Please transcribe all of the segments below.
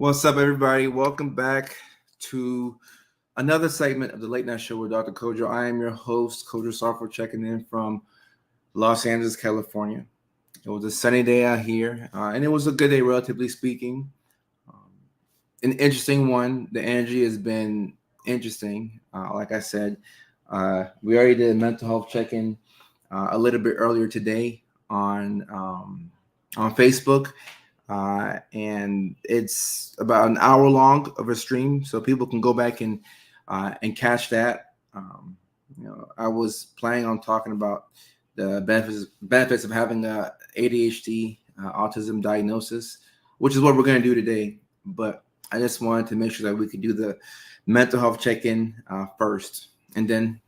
What's up, everybody? Welcome back to another segment of the Late Night Show with Dr. Kojo. I am your host, Kojo Software, checking in from Los Angeles, California. It was a sunny day out here, and it was a good day, relatively speaking. Um, an interesting one. The energy has been interesting. Like I said, we already did a mental health check-in a little bit earlier today on Facebook. And it's about an hour long of a stream, so people can go back and catch that. I was planning on talking about the benefits of having a ADHD autism diagnosis, which is what we're going to do today. But I just wanted to make sure that we could do the mental health check-in first, and then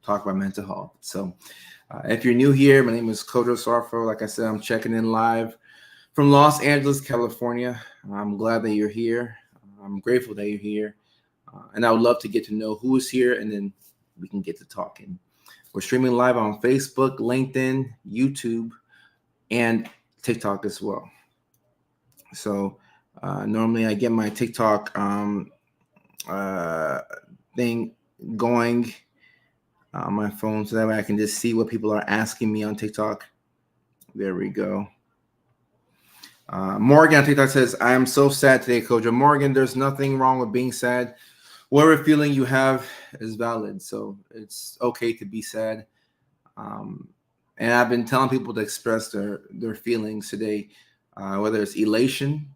talk about mental health. So, if you're new here, my name is Kojo Sarfo. Like I said, I'm checking in live from Los Angeles, California. I'm glad that you're here. I'm grateful that you're here. And I would love to get to know who is here, and then we can get to talking. We're streaming live on Facebook, LinkedIn, YouTube, and TikTok as well. So normally I get my TikTok thing going on my phone so that way I can just see what people are asking me on TikTok. There we go. Morgan on TikTok says, I am so sad today, Kojo. Morgan, there's nothing wrong with being sad. Whatever feeling you have is valid. So it's okay to be sad. And I've been telling people to express their feelings today, whether it's elation.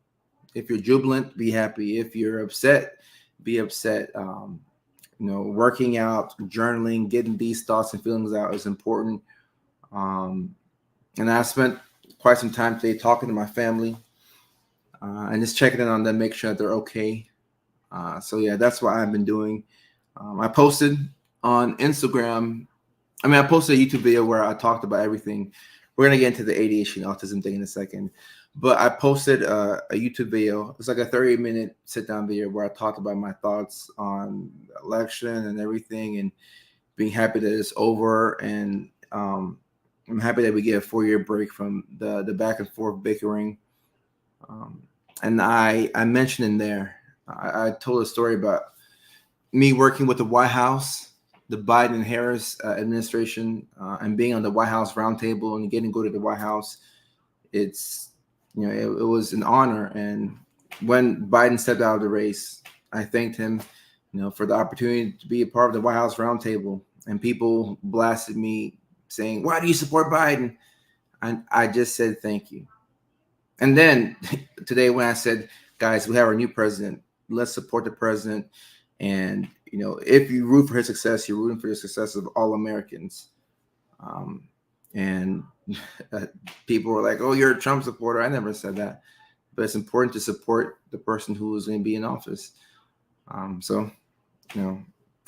If you're jubilant, be happy. If you're upset, be upset. Working out, journaling, getting these thoughts and feelings out is important. And I spent quite some time today talking to my family and just checking in on them, make sure that they're okay. So yeah, that's what I've been doing. I posted on Instagram. I posted a YouTube video where I talked about everything. We're going to get into the ADHD and autism thing in a second. But I posted a YouTube video. It's like a 30-minute sit-down video where I talked about my thoughts on the election and everything, and being happy that it's over. And I'm happy that we get a 4-year break from the back and forth bickering. And I mentioned in there, I told a story about me working with the White House, the Biden and Harris administration, and being on the White House roundtable and getting to go to the White House. It was an honor. And when Biden stepped out of the race, I thanked him, for the opportunity to be a part of the White House roundtable. And people blasted me saying, why do you support Biden? And I just said, thank you. And then today when I said, guys, we have our new president, let's support the president. And, if you root for his success, you're rooting for the success of all Americans. And people were like, oh, you're a Trump supporter. I never said that. But it's important to support the person who is going to be in office. So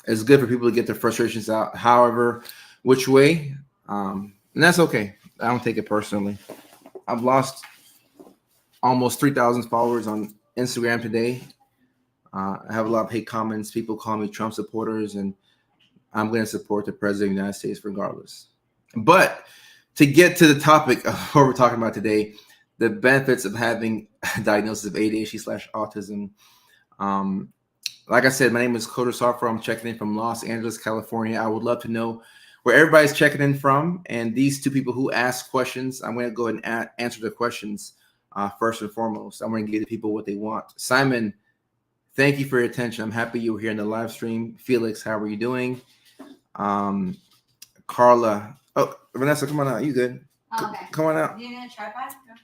it's good for people to get their frustrations out, however, which way. And that's okay. I don't take it personally. I've lost almost 3,000 followers on Instagram today. I have a lot of hate comments. People call me Trump supporters, and I'm going to support the president of the United States regardless. But to get to the topic of what we're talking about today, the benefits of having a diagnosis of ADHD/autism. Like I said, my name is Kojo Sarfo. I'm checking in from Los Angeles, California. I would love to know where everybody's checking in from. And these two people who asked questions, I'm going to go ahead and answer the questions first and foremost. I'm going to give the people what they want. Simon, thank you for your attention. I'm happy you were here in the live stream. Felix, how are you doing? Carla. Oh, Vanessa, come on out. You good? Okay. Come on out. You need a tripod? No.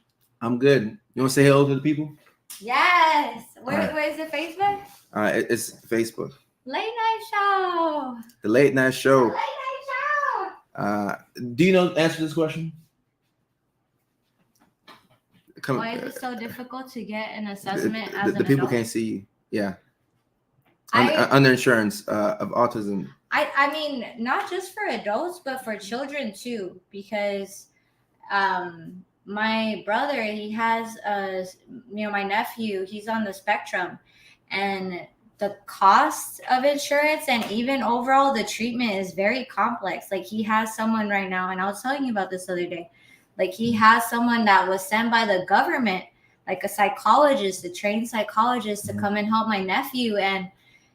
I'm good. You want to say hello to the people? Yes. Where's it? Facebook? It's Facebook. Late Night Show. The Late Night Show. The Late Night Show. Do you know the answer to this question? Why is it so difficult to get an assessment as the an people adult? can't see you. Yeah. Under insurance of autism. I mean, not just for adults, but for children too, because my brother, he has my nephew, he's on the spectrum, and the cost of insurance and even overall the treatment is very complex. Like, he has someone right now, and I was telling you about this the other day, like, he has someone that was sent by the government like a psychologist, a trained psychologist, to come and help my nephew. And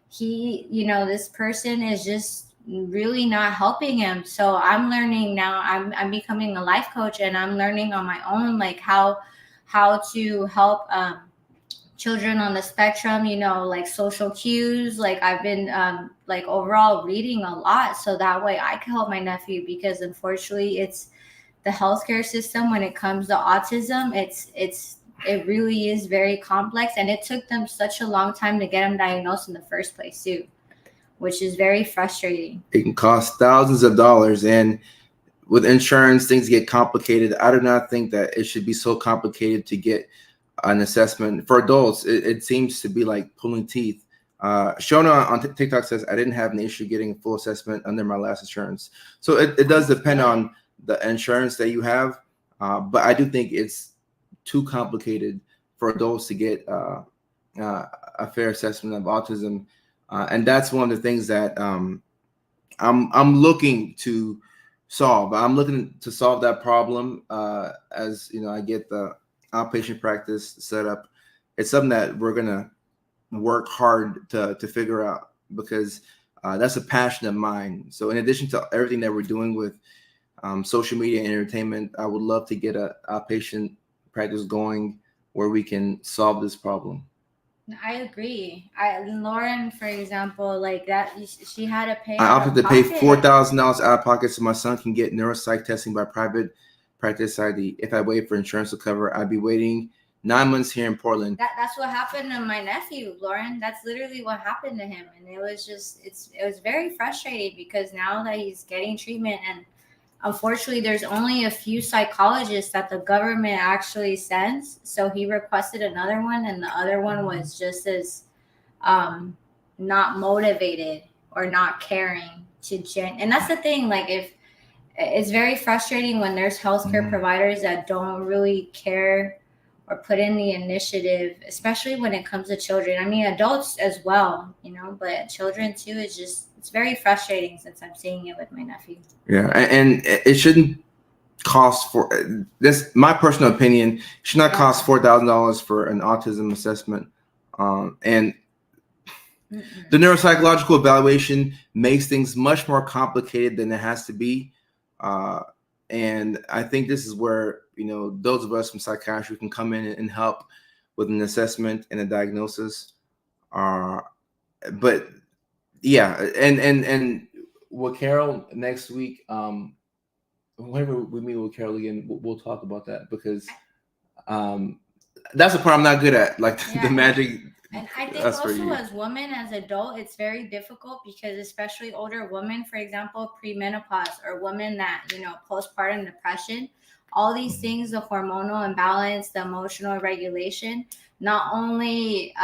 he, this person is just really not helping him. So I'm learning now. I'm becoming a life coach, and I'm learning on my own, like how to help children on the spectrum, like social cues. Like I've been like overall reading a lot, so that way I can help my nephew, because unfortunately it's the healthcare system when it comes to autism. It really is very complex, and it took them such a long time to get him diagnosed in the first place too, which is very frustrating. It can cost thousands of dollars, and with insurance, things get complicated. I do not think that it should be so complicated to get an assessment. For adults, it seems to be like pulling teeth. Shona on TikTok says, I didn't have an issue getting a full assessment under my last insurance. So it does depend on the insurance that you have. But I do think it's too complicated for adults to get a fair assessment of autism. And that's one of the things that I'm looking to solve. I'm looking to solve that problem as I get the outpatient practice set up. It's something that we're gonna work hard to figure out, because that's a passion of mine. So in addition to everything that we're doing with social media and entertainment, I would love to get a outpatient practice going where we can solve this problem. I agree. Lauren, for example, like that, she had to pay. I opted to pay $4,000 out of pocket so my son can get neuropsych testing by private practice ID. If I wait for insurance to cover, I'd be waiting 9 months here in Portland. That's what happened to my nephew, Lauren. That's literally what happened to him, and it was very frustrating, because now that he's getting treatment, and unfortunately, there's only a few psychologists that the government actually sends. So he requested another one, and the other one was just as not motivated or not caring and that's the thing. Like, if it's very frustrating when there's healthcare providers that don't really care or put in the initiative, especially when it comes to children. I mean, adults as well, but children too is just, it's very frustrating, since I'm seeing it with my nephew. Yeah, and it shouldn't cost for this. My personal opinion, should not cost $4,000 for an autism assessment, and the neuropsychological evaluation makes things much more complicated than it has to be. And I think this is where those of us from psychiatry can come in and help with an assessment and a diagnosis. But yeah, and with Carol next week, whenever we meet with Carol again, we'll talk about that, because that's the part I'm not good at, like the magic. And I think also as women, as adult, it's very difficult, because especially older women, for example, premenopause, or women that, postpartum depression, all these things, the hormonal imbalance, the emotional regulation, not only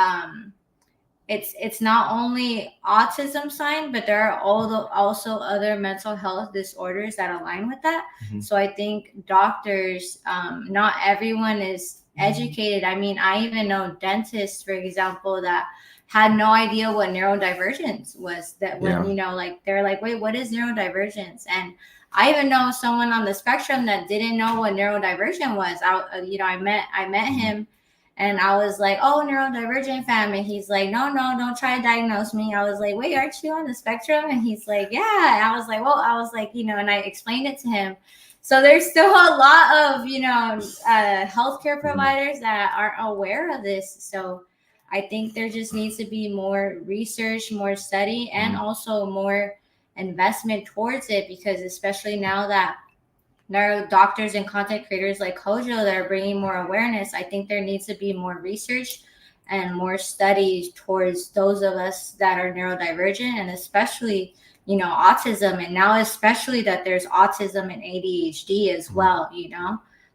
it's not only autism sign, but there are also other mental health disorders that align with that. So I think doctors, not everyone is educated. I mean, I even know dentists, for example, that had no idea what neurodivergence was. That when like they're like, wait, what is neurodivergence? And I even know someone on the spectrum that didn't know what neurodivergent was. I met him, and I was like, oh, neurodivergent fam. And he's like, no, don't try to diagnose me. I was like, wait, aren't you on the spectrum? And he's like, yeah. And I was like, and I explained it to him. So there's still a lot of, healthcare providers that aren't aware of this. So I think there just needs to be more research, more study, and also more investment towards it, because especially now that there are doctors and content creators like Kojo that are bringing more awareness, I think there needs to be more research and more studies towards those of us that are neurodivergent, and especially autism. And now especially that there's autism and ADHD as well,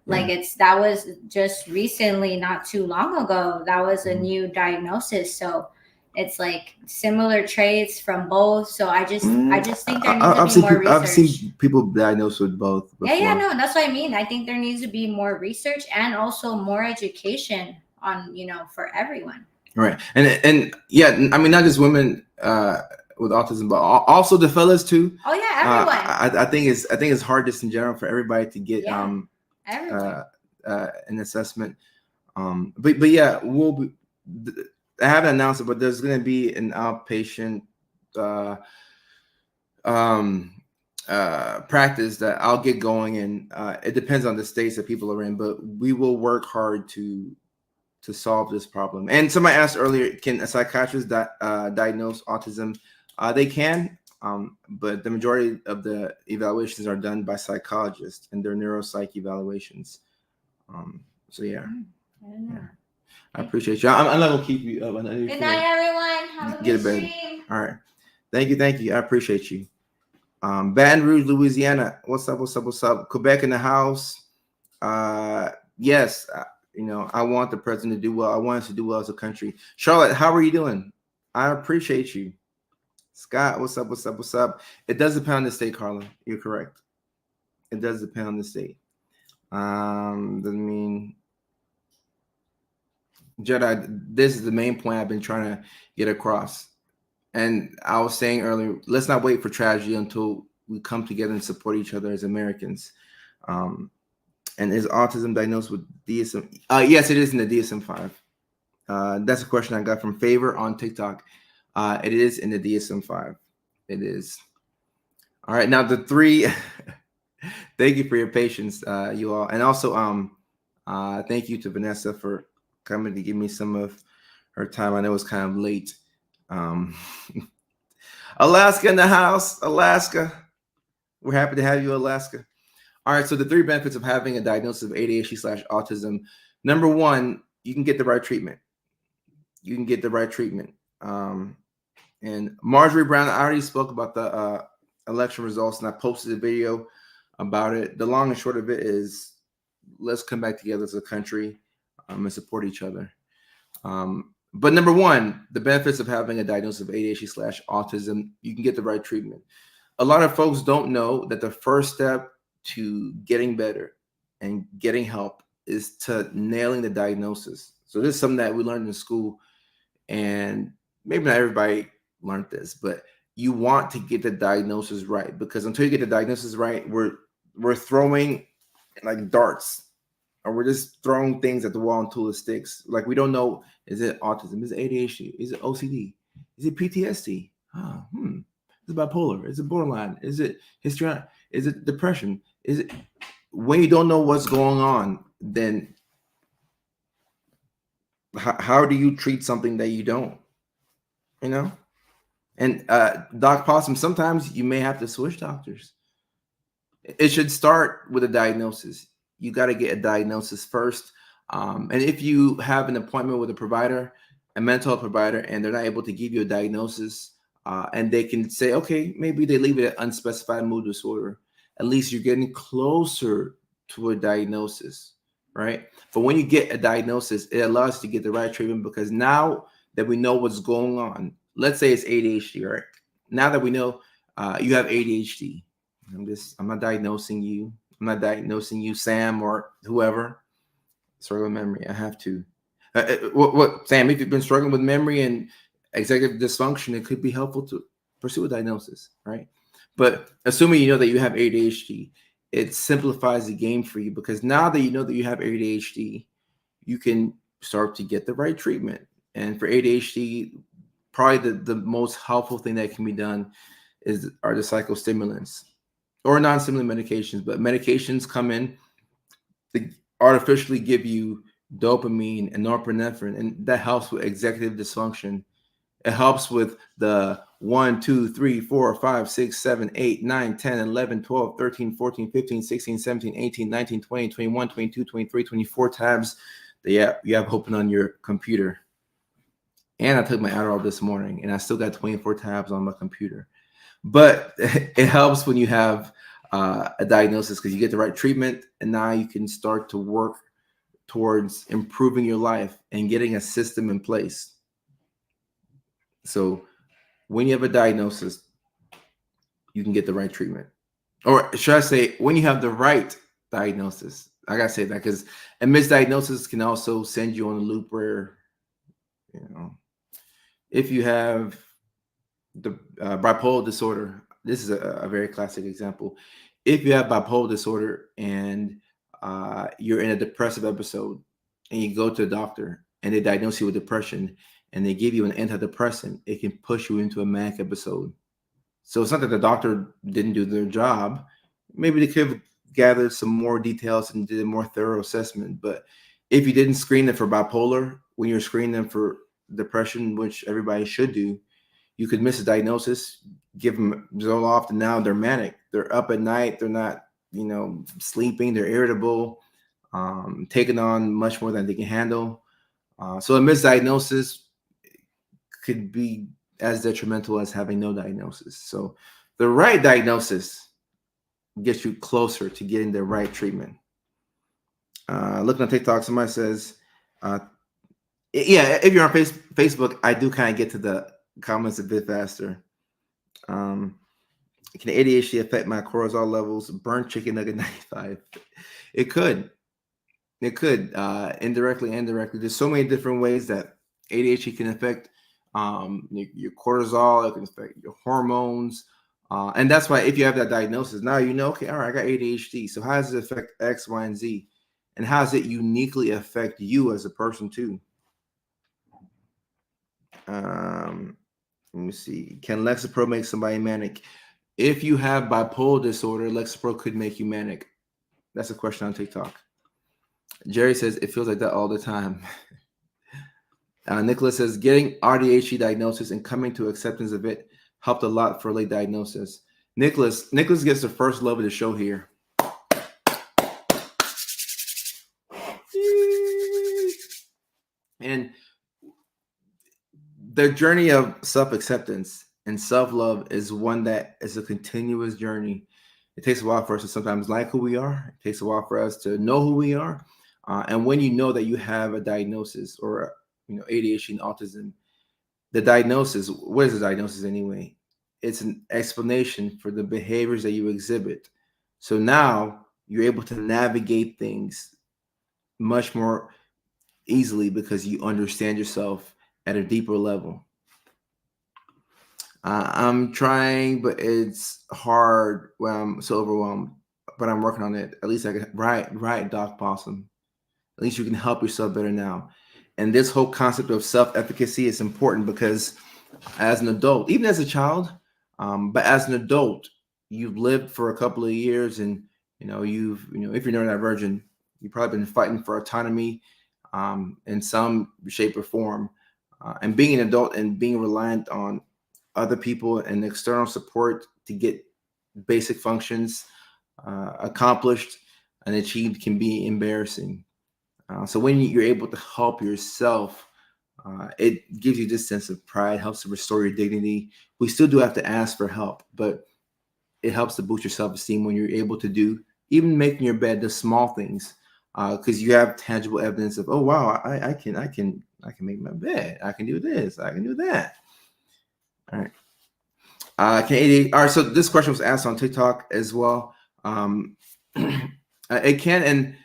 like that was just recently, not too long ago, that was a new diagnosis. So it's like similar traits from both. So I just think there needs to be more research. I've seen people diagnosed with both before. No, that's what I mean. I think there needs to be more research and also more education on, for everyone. Right. And yeah, I mean, not just women with autism, but also the fellas too. Oh yeah, everyone. I think it's hard just in general for everybody to get everyone. An assessment. But yeah, we'll be. I haven't announced it, but there's going to be an outpatient uh, um, practice that I'll get going, and it depends on the states that people are in. But we will work hard to solve this problem. And somebody asked earlier, can a psychiatrist diagnose autism? They can, but the majority of the evaluations are done by psychologists and their neuropsych evaluations. So yeah. I don't know. Yeah. I appreciate you. I'm not gonna keep you up. Good night, everyone. Have a Get good a bed. stream. All right. Thank you. I appreciate you. Baton Rouge, Louisiana. What's up? What's up? What's up? Quebec in the house. Yes. I want the president to do well. I want us to do well as a country. Charlotte, how are you doing? I appreciate you. Scott, what's up? What's up? What's up? It does depend on the state, Carla. You're correct. It does depend on the state. Doesn't mean Jedi. This is the main point I've been trying to get across. And I was saying earlier, let's not wait for tragedy until we come together and support each other as Americans. And is autism diagnosed with DSM? Yes, it is in the DSM-5. That's a question I got from Favor on TikTok. It is in the DSM-5. It is. All right, now the three. Thank you for your patience, you all, and also thank you to Vanessa for coming to give me some of her time. I know it's kind of late. Alaska in the house. Alaska, we're happy to have you, Alaska. All right, so the 3 benefits of having a diagnosis of ADHD/autism. Number 1, you can get the right treatment. You can get the right treatment. And Marjorie Brown, I already spoke about the election results, and I posted a video about it. The long and short of it is, let's come back together as a country and support each other. But number 1, the benefits of having a diagnosis of ADHD/autism, you can get the right treatment. A lot of folks don't know that the first step to getting better and getting help is to nailing the diagnosis. So this is something that we learned in school, and maybe not everybody learned this, but you want to get the diagnosis right, because until you get the diagnosis right, we're throwing like darts, or we're just throwing things at the wall until it sticks. Like, we don't know, is it autism? Is it ADHD? Is it OCD? Is it PTSD? Is it bipolar? Is it borderline? Is it histrionic? Is it depression? Is it, when you don't know what's going on, then how do you treat something that you don't? And Doc Possum, sometimes you may have to switch doctors. It should start with a diagnosis. You got to get a diagnosis first. And if you have an appointment with a provider, a mental health provider, and they're not able to give you a diagnosis, and they can say, okay, maybe they leave it at unspecified mood disorder, at least you're getting closer to a diagnosis, right? But when you get a diagnosis, it allows you to get the right treatment, because now that we know what's going on, let's say it's ADHD, right? Now that we know you have ADHD, I'm not diagnosing you. I'm not diagnosing you, Sam, or whoever. Struggling with memory. I have to. What, Sam? If you've been struggling with memory and executive dysfunction, it could be helpful to pursue a diagnosis, right? But assuming you know that you have ADHD, it simplifies the game for you, because now that you know that you have ADHD, you can start to get the right treatment. And for ADHD, probably the most helpful thing that can be done are the psychostimulants or non-stimulant medications. But medications come in to artificially give you dopamine and norepinephrine, and that helps with executive dysfunction. It helps with the 1, 2, 3, 4, 5, 6, 7, 8, 9, 10, 11, 12, 13, 14, 15, 16, 17, 18, 19, 20, 21, 22, 23, 24 tabs that you have open on your computer. And I took my Adderall this morning, and I still got 24 tabs on my computer. But it helps when you have a diagnosis, because you get the right treatment, and now you can start to work towards improving your life and getting a system in place. So when you have a diagnosis, you can get the right treatment. Or should I say, when you have the right diagnosis? I gotta say that, because a misdiagnosis can also send you on a loop where, if you have the bipolar disorder, this is a very classic example. If you have bipolar disorder and you're in a depressive episode and you go to a doctor and they diagnose you with depression and they give you an antidepressant, it can push you into a manic episode. So it's not that the doctor didn't do their job. Maybe they could have gathered some more details and did a more thorough assessment. But if you didn't screen them for bipolar when you're screening them for depression, which everybody should do, you could miss a diagnosis, give them Zoloft, and now they're manic. They're up at night. They're not, sleeping. They're irritable, taking on much more than they can handle. So a misdiagnosis could be as detrimental as having no diagnosis. So the right diagnosis gets you closer to getting the right treatment. Looking on TikTok, somebody says, yeah, if you're on Facebook, I do kind of get to the comments a bit faster. Can ADHD affect my cortisol levels? Burnt chicken nugget 95. It could. It could, indirectly and directly. There's so many different ways that ADHD can affect your cortisol. It can affect your hormones. And that's why if you have that diagnosis, now you know, okay, all right, I got ADHD. So how does it affect X, Y, and Z? And how does it uniquely affect you as a person too? Let me see. Can Lexapro make somebody manic? If you have bipolar disorder, Lexapro could make you manic. That's a question on TikTok. Jerry says it feels like that all the time. Nicholas says getting ADHD diagnosis and coming to acceptance of it helped a lot for late diagnosis. Nicholas gets the first love of the show here. And the journey of self-acceptance and self-love is one that is a continuous journey. It takes a while for us to sometimes like who we are. It takes a while for us to know who we are. And when you know that you have a diagnosis or ADHD and autism, the diagnosis, what is the diagnosis anyway? It's an explanation for the behaviors that you exhibit. So now you're able to navigate things much more easily because you understand yourself at a deeper level. I'm trying, but it's hard when I'm so overwhelmed. But I'm working on it. At least I can. Right, Doc Possum. At least you can help yourself better now. And this whole concept of self-efficacy is important because as an adult, even as a child, but as an adult, you've lived for a couple of years, and if you're neurodivergent, you've probably been fighting for autonomy in some shape or form. And being an adult and being reliant on other people and external support to get basic functions accomplished and achieved can be embarrassing. So when you're able to help yourself, it gives you this sense of pride, helps to restore your dignity. We still do have to ask for help, but it helps to boost your self-esteem when you're able to do even making your bed, the small things, because you have tangible evidence of, oh wow, I can make my bed. I can do this. I can do that. All right. All right. So this question was asked on TikTok as well. It can and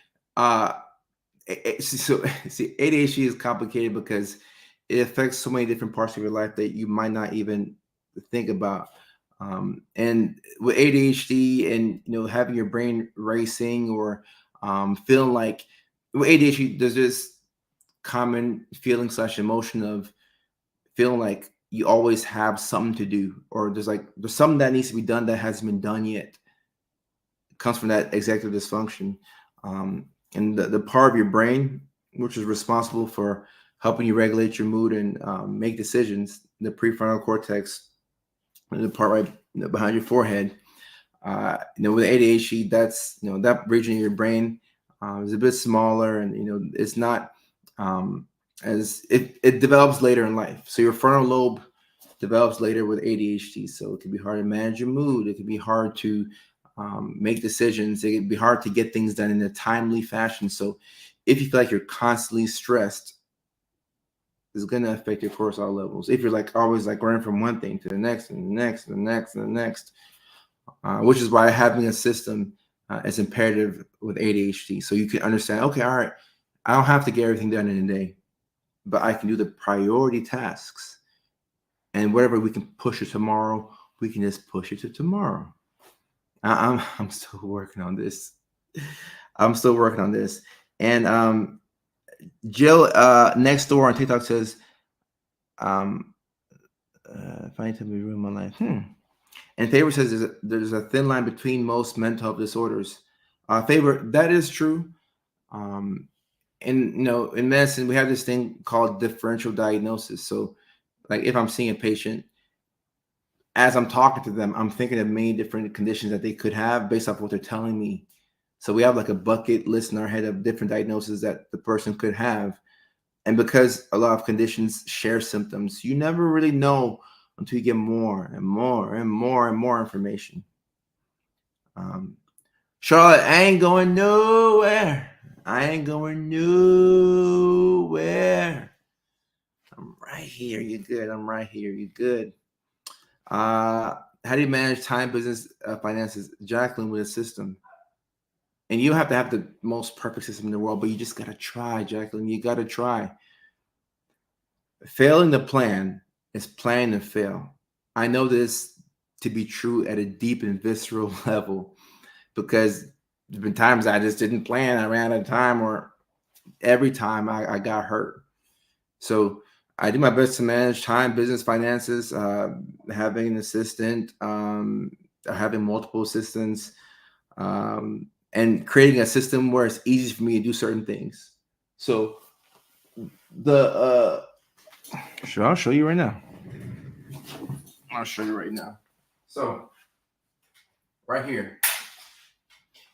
so see, ADHD is complicated because it affects so many different parts of your life that you might not even think about. And with ADHD and having your brain racing or feeling like with ADHD, there's this common feeling / emotion of feeling like you always have something to do, or there's something that needs to be done that hasn't been done yet. It comes from that executive dysfunction. And the part of your brain, which is responsible for helping you regulate your mood and make decisions, the prefrontal cortex, the part right behind your forehead. With ADHD, that's that region of your brain is a bit smaller, and it's not as it develops later in life. So your frontal lobe develops later with ADHD, so it can be hard to manage your mood. It can be hard to make decisions. It can be hard to get things done in a timely fashion. So if you feel like you're constantly stressed, it's going to affect your cortisol levels. If you're always running from one thing to the next and the next and the next and the next, which is why having a system is imperative with ADHD. So you can understand, okay, all right, I don't have to get everything done in a day, but I can do the priority tasks. And whatever we can push it tomorrow, we can just push it to tomorrow. I'm still working on this. And Jill next door on TikTok says, "Finding time to ruin my life." And Favor says there's a thin line between most mental health disorders. Favor, that is true. And in medicine, we have this thing called differential diagnosis. So, like, if I'm seeing a patient, as I'm talking to them, I'm thinking of many different conditions that they could have based off what they're telling me. So we have like a bucket list in our head of different diagnoses that the person could have. And because a lot of conditions share symptoms, you never really know until you get more and more and more and more information. Charlotte, I ain't going nowhere. I ain't going nowhere. I'm right here. You're good. I'm right here. You're good. How do you manage time, business, finances? Jacqueline, with a system. And you don't have to have the most perfect system in the world, but you just got to try, Jacqueline. You got to try. Failing the plan is planning to fail. I know this to be true at a deep and visceral level because there's been times I just didn't plan. I ran out of time, or every time I got hurt. So I do my best to manage time, business, finances, having an assistant, having multiple assistants, and creating a system where it's easy for me to do certain things. So sure, I'll show you right now. I'll show you right now. So right here,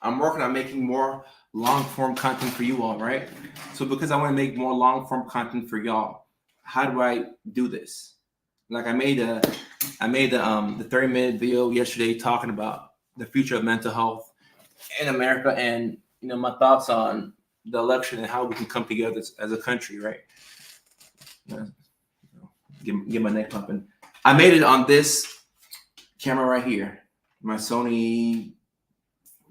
I'm working on making more long form content for you all, right? So because I want to make more long form content for y'all, how do I do this? Like I made the 30-minute video yesterday talking about the future of mental health in America, and my thoughts on the election and how we can come together as a country, right? Get my neck pumping. I made it on this camera right here, my Sony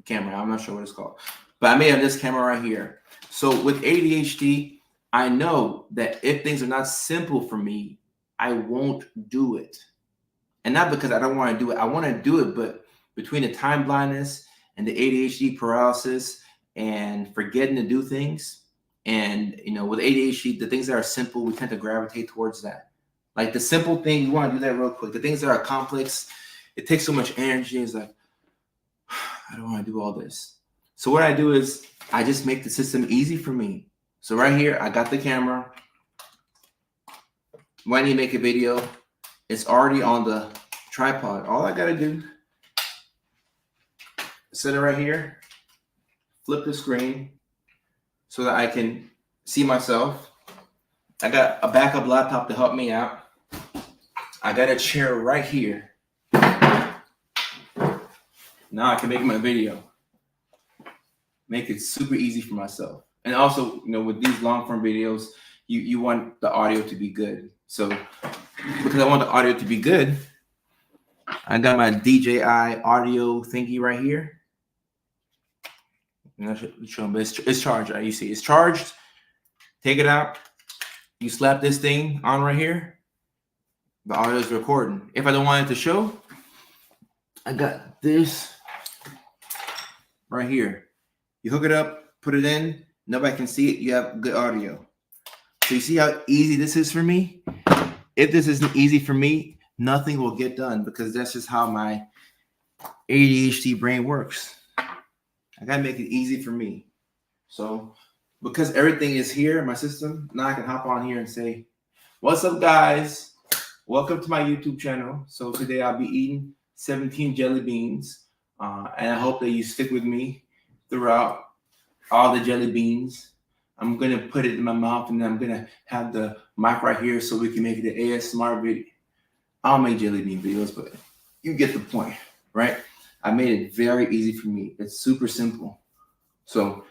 camera. I'm not sure what it's called, but I made it on this camera right here. So with ADHD, I know that if things are not simple for me, I won't do it. And not because I don't want to do it. I want to do it, but between the time blindness and the ADHD paralysis and forgetting to do things, and with ADHD, the things that are simple, we tend to gravitate towards that. Like the simple thing, you want to do that real quick. The things that are complex, it takes so much energy. It's like, I don't want to do all this. So what I do is I just make the system easy for me. So right here, I got the camera. When you make a video, it's already on the tripod. All I got to do, set it right here, flip the screen so that I can see myself. I got a backup laptop to help me out. I got a chair right here. Now I can make my video. Make it super easy for myself. And also, with these long form videos, you want the audio to be good. So because I want the audio to be good, I got my DJI audio thingy right here. I'm not sure, but it's charged. Right? You see, it's charged. Take it out. You slap this thing on right here. The audio is recording. If I don't want it to show, I got this right here. You hook it up, put it in. Nobody can see it. You have good audio. So you see how easy this is for me? If this isn't easy for me, nothing will get done because that's just how my ADHD brain works. I gotta make it easy for me. So because everything is here in my system, now I can hop on here and say, what's up, guys? Welcome to my YouTube channel. So today I'll be eating 17 jelly beans. And I hope that you stick with me throughout all the jelly beans. I'm going to put it in my mouth, and then I'm going to have the mic right here so we can make it an ASMR video. I'll make jelly bean videos, but you get the point, right? I made it very easy for me. It's super simple. So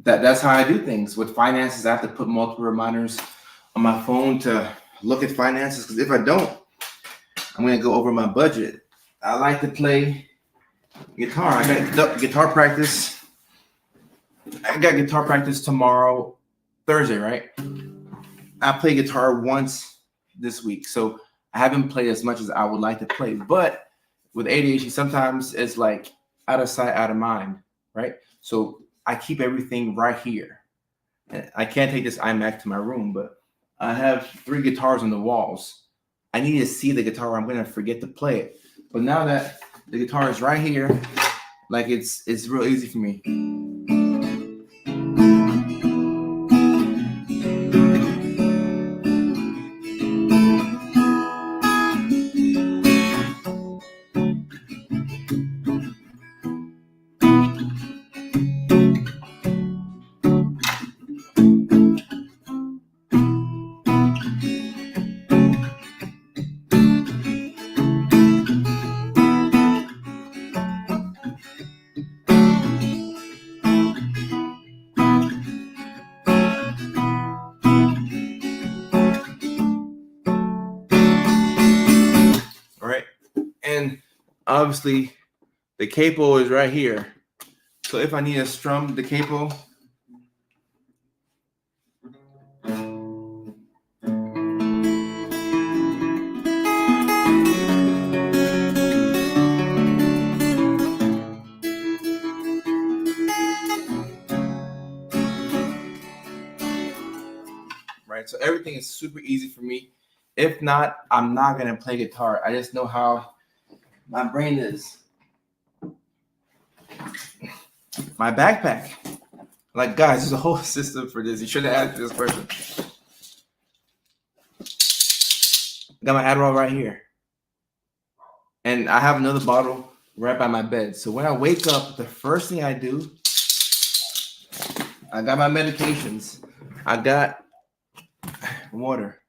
that's how I do things. With finances, I have to put multiple reminders on my phone to look at finances, because if I don't, I'm going to go over my budget. I like to play guitar. I got guitar practice. I got guitar practice tomorrow, Thursday, right? I play guitar once this week, so I haven't played as much as I would like to play. But with ADHD, sometimes it's like out of sight, out of mind, right? So I keep everything right here. And I can't take this iMac to my room, but I have 3 guitars on the walls. I need to see the guitar, or I'm gonna forget to play it. But now that the guitar is right here, like it's real easy for me. All right, and obviously the capo is right here. So if I need to strum the capo, right? So everything is super easy for me. If not, I'm not gonna play guitar. I just know how my brain is. My backpack. Like, guys, there's a whole system for this. You should have asked this person. Got my Adderall right here. And I have another bottle right by my bed. So when I wake up, the first thing I do, I got my medications. I got water.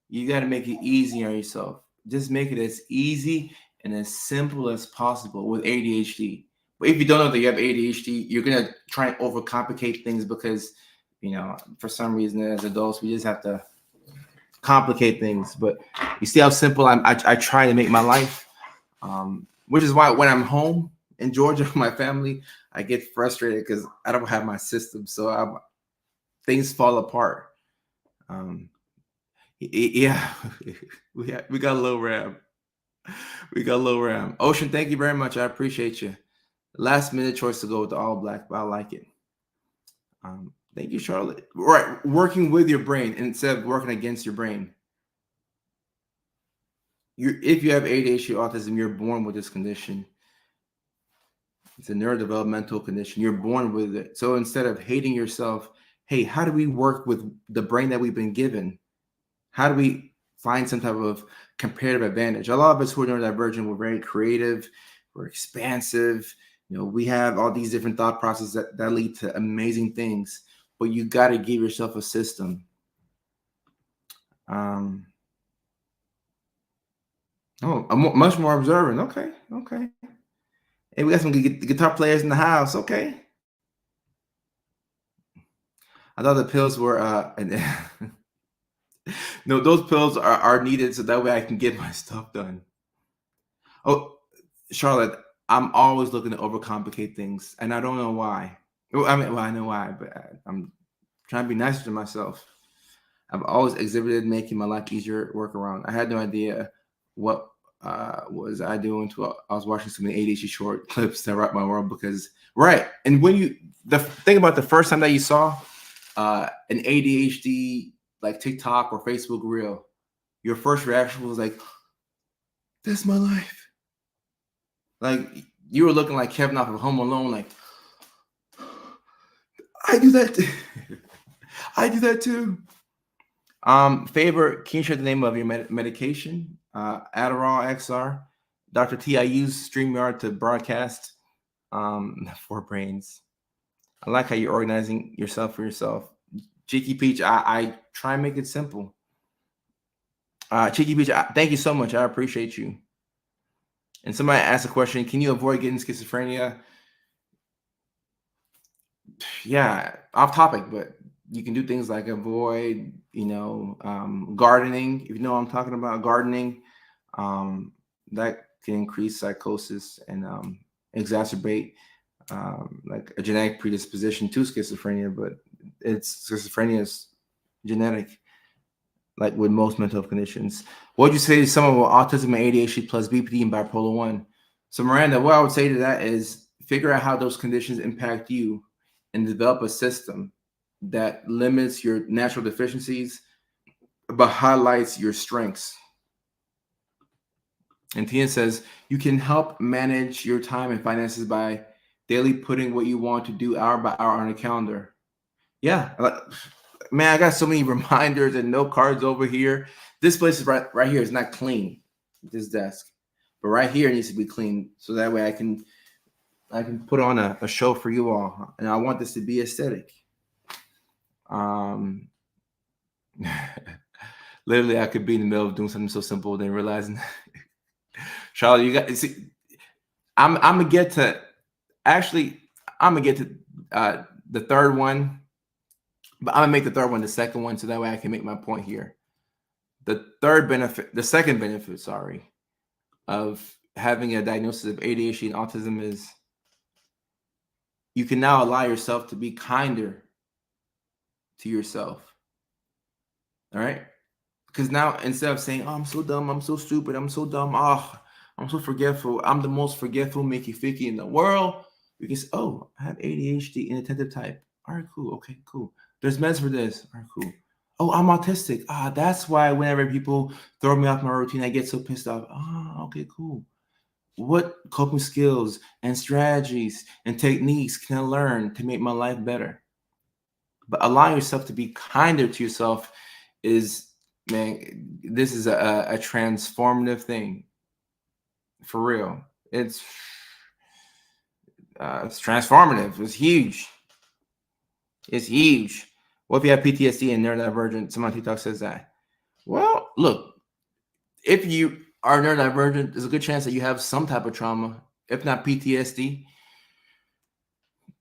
You got to make it easy on yourself. Just make it as easy and as simple as possible with ADHD. But if you don't know that you have ADHD, you're going to try and overcomplicate things because, for some reason as adults, we just have to complicate things. But you see how simple I try to make my life, which is why when I'm home in Georgia with my family, I get frustrated because I don't have my system. So things fall apart. Yeah, we got low RAM. We got low RAM. Ocean, thank you very much. I appreciate you. Last minute choice to go with the all black, but I like it. Thank you, Charlotte. Right, working with your brain instead of working against your brain. If you have ADHD, autism, you're born with this condition. It's a neurodevelopmental condition. You're born with it. So instead of hating yourself, hey, how do we work with the brain that we've been given? How do we find some type of comparative advantage? A lot of us who are neurodivergent, we're very creative, we're expansive. We have all these different thought processes that lead to amazing things, but you got to give yourself a system. I'm much more observant. Okay. Hey, we got some guitar players in the house. Okay. I thought the pills were no, those pills are needed so that way I can get my stuff done. Oh, Charlotte, I'm always looking to overcomplicate things, and I don't know why. Well, I know why, but I'm trying to be nicer to myself. I've always exhibited making my life easier to work around. I had no idea what was I doing until I was watching some of the ADHD short clips that rocked my world and when the thing about the first time that you saw an ADHD like TikTok or Facebook reel, your first reaction was like, that's my life. Like you were looking like Kevin off of Home Alone, like I do that. I do that too. Favorite, can you share the name of your medication? Adderall XR. Dr. T, I use StreamYard to broadcast for brains. I like how you're organizing yourself for yourself. Cheeky Peach, I try and make it simple. Cheeky Peach, thank you so much. I appreciate you. And somebody asked a question, can you avoid getting schizophrenia? Yeah, off topic, but you can do things like avoid, gardening. If you know what I'm talking about, gardening, that can increase psychosis and exacerbate like a genetic predisposition to schizophrenia, but schizophrenia is genetic, like with most mental health conditions. What would you say to someone with autism and ADHD plus BPD and bipolar 1? So Miranda, what I would say to that is figure out how those conditions impact you and develop a system. that limits your natural deficiencies but highlights your strengths. And Tina says, you can help manage your time and finances by daily putting what you want to do hour by hour on a calendar. Yeah. Man, I got so many reminders and note cards over here. This place is right here is not clean, this desk. But right here needs to be clean so that way I can put on a show for you all. And I want this to be aesthetic. Literally, I could be in the middle of doing something so simple, then realizing, Charlotte, you got see. I'm gonna get to the third one, but I'm gonna make the third one the second one so that way I can make my point here. The second benefit, sorry, of having a diagnosis of ADHD and autism is you can now allow yourself to be kinder to yourself. All right. Because now instead of saying, "Oh, I'm so dumb, I'm so stupid, I'm so dumb, oh, I'm so forgetful, I'm the most forgetful Mickey Ficky in the world," you can say, "Oh, I have ADHD, inattentive type. All right, cool. Okay, cool. There's meds for this. All right, cool. Oh, I'm autistic. That's why whenever people throw me off my routine, I get so pissed off. Okay, cool. What coping skills and strategies and techniques can I learn to make my life better?" But allowing yourself to be kinder to yourself is, man, this is a transformative thing. For real. It's transformative. It's huge. It's huge. What if you have PTSD and neurodivergent? Someone on TikTok says that. Well, look, if you are neurodivergent, there's a good chance that you have some type of trauma. If not PTSD,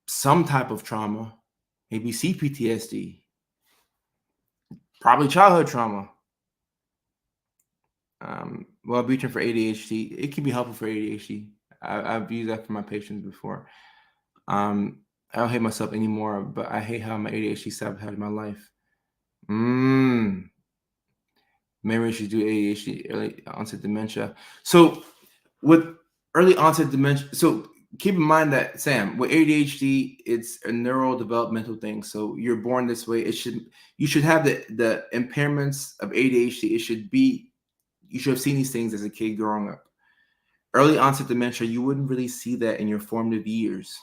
some type of trauma, maybe CPTSD, probably childhood trauma. Wellbutrin for ADHD, it can be helpful for ADHD. I've used that for my patients before. I don't hate myself anymore, but I hate how my ADHD sabotaged my life. Memory issues due to ADHD, early onset dementia. So with early onset dementia, so keep in mind that, Sam, with ADHD, it's a neurodevelopmental thing. So you're born this way. You should have the impairments of ADHD. You should have seen these things as a kid growing up. Early onset dementia, you wouldn't really see that in your formative years,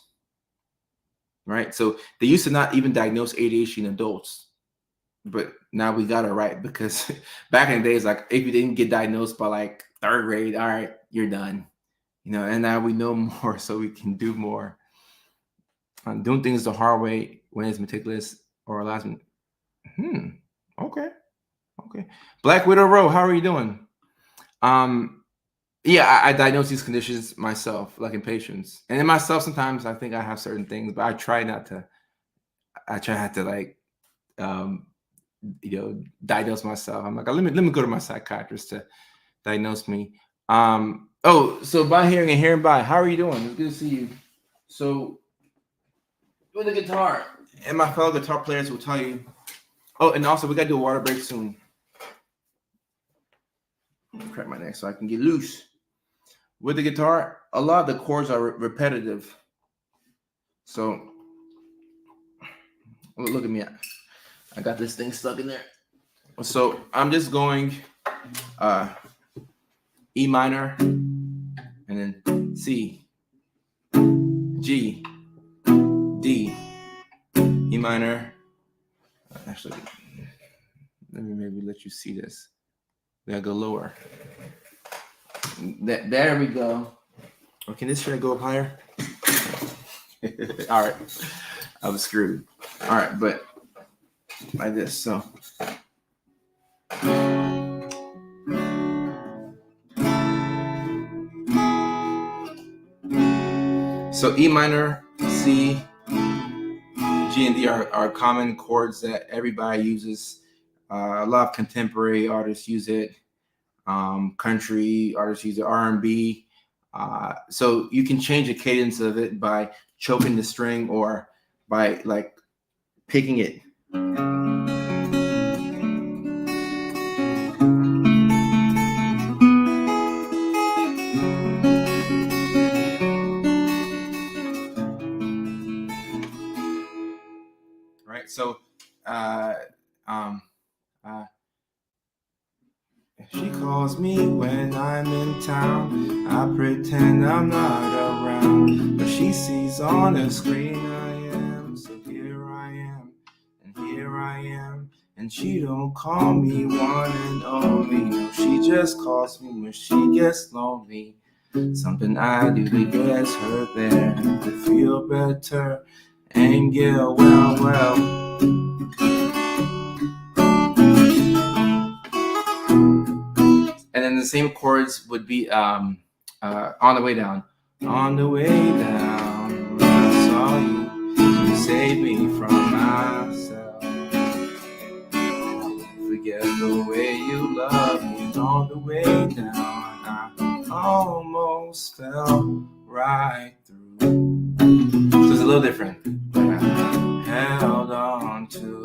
right? So they used to not even diagnose ADHD in adults, but now we got it right, because back in the days, like, if you didn't get diagnosed by like third grade, all right, you're done, and now we know more, so we can do more. Doing things the hard way when it's meticulous or last minute. Okay. Black Widow Row, how are you doing? Yeah, I diagnose these conditions myself, like in patients. And in myself, sometimes I think I have certain things, but I try not to like, diagnose myself. I'm like, let me go to my psychiatrist to diagnose me. So by hearing and hearing by, how are you doing? It's good to see you. So with the guitar, and my fellow guitar players will tell you. Oh, and also we gotta do a water break soon. Crack my neck so I can get loose. With the guitar, a lot of the chords are repetitive. So look at me. I got this thing stuck in there. So I'm just going E minor, and then C, G, D, E minor. Actually, let me maybe let you see this. We gotta go lower. There we go. Or can this shit go up higher? All right. I was screwed. All right, but like this. So E minor, C, G, and D are common chords that everybody uses. A lot of contemporary artists use it. Country artists use it. R&B. So you can change the cadence of it by choking the string or by like picking it. Right. So um, uh, she calls me when I'm in town. I pretend I'm not around, but she sees on the screen I am. So here I am, and here I am. And she don't call me one and only. No, she just calls me when she gets lonely. Something I do to get her there to feel better and get well. And then the same chords would be on the way down. On the way down, I saw you save me from myself. Forget the way you love me. On the way down, I almost fell right through. So it's a little different, but I held on to.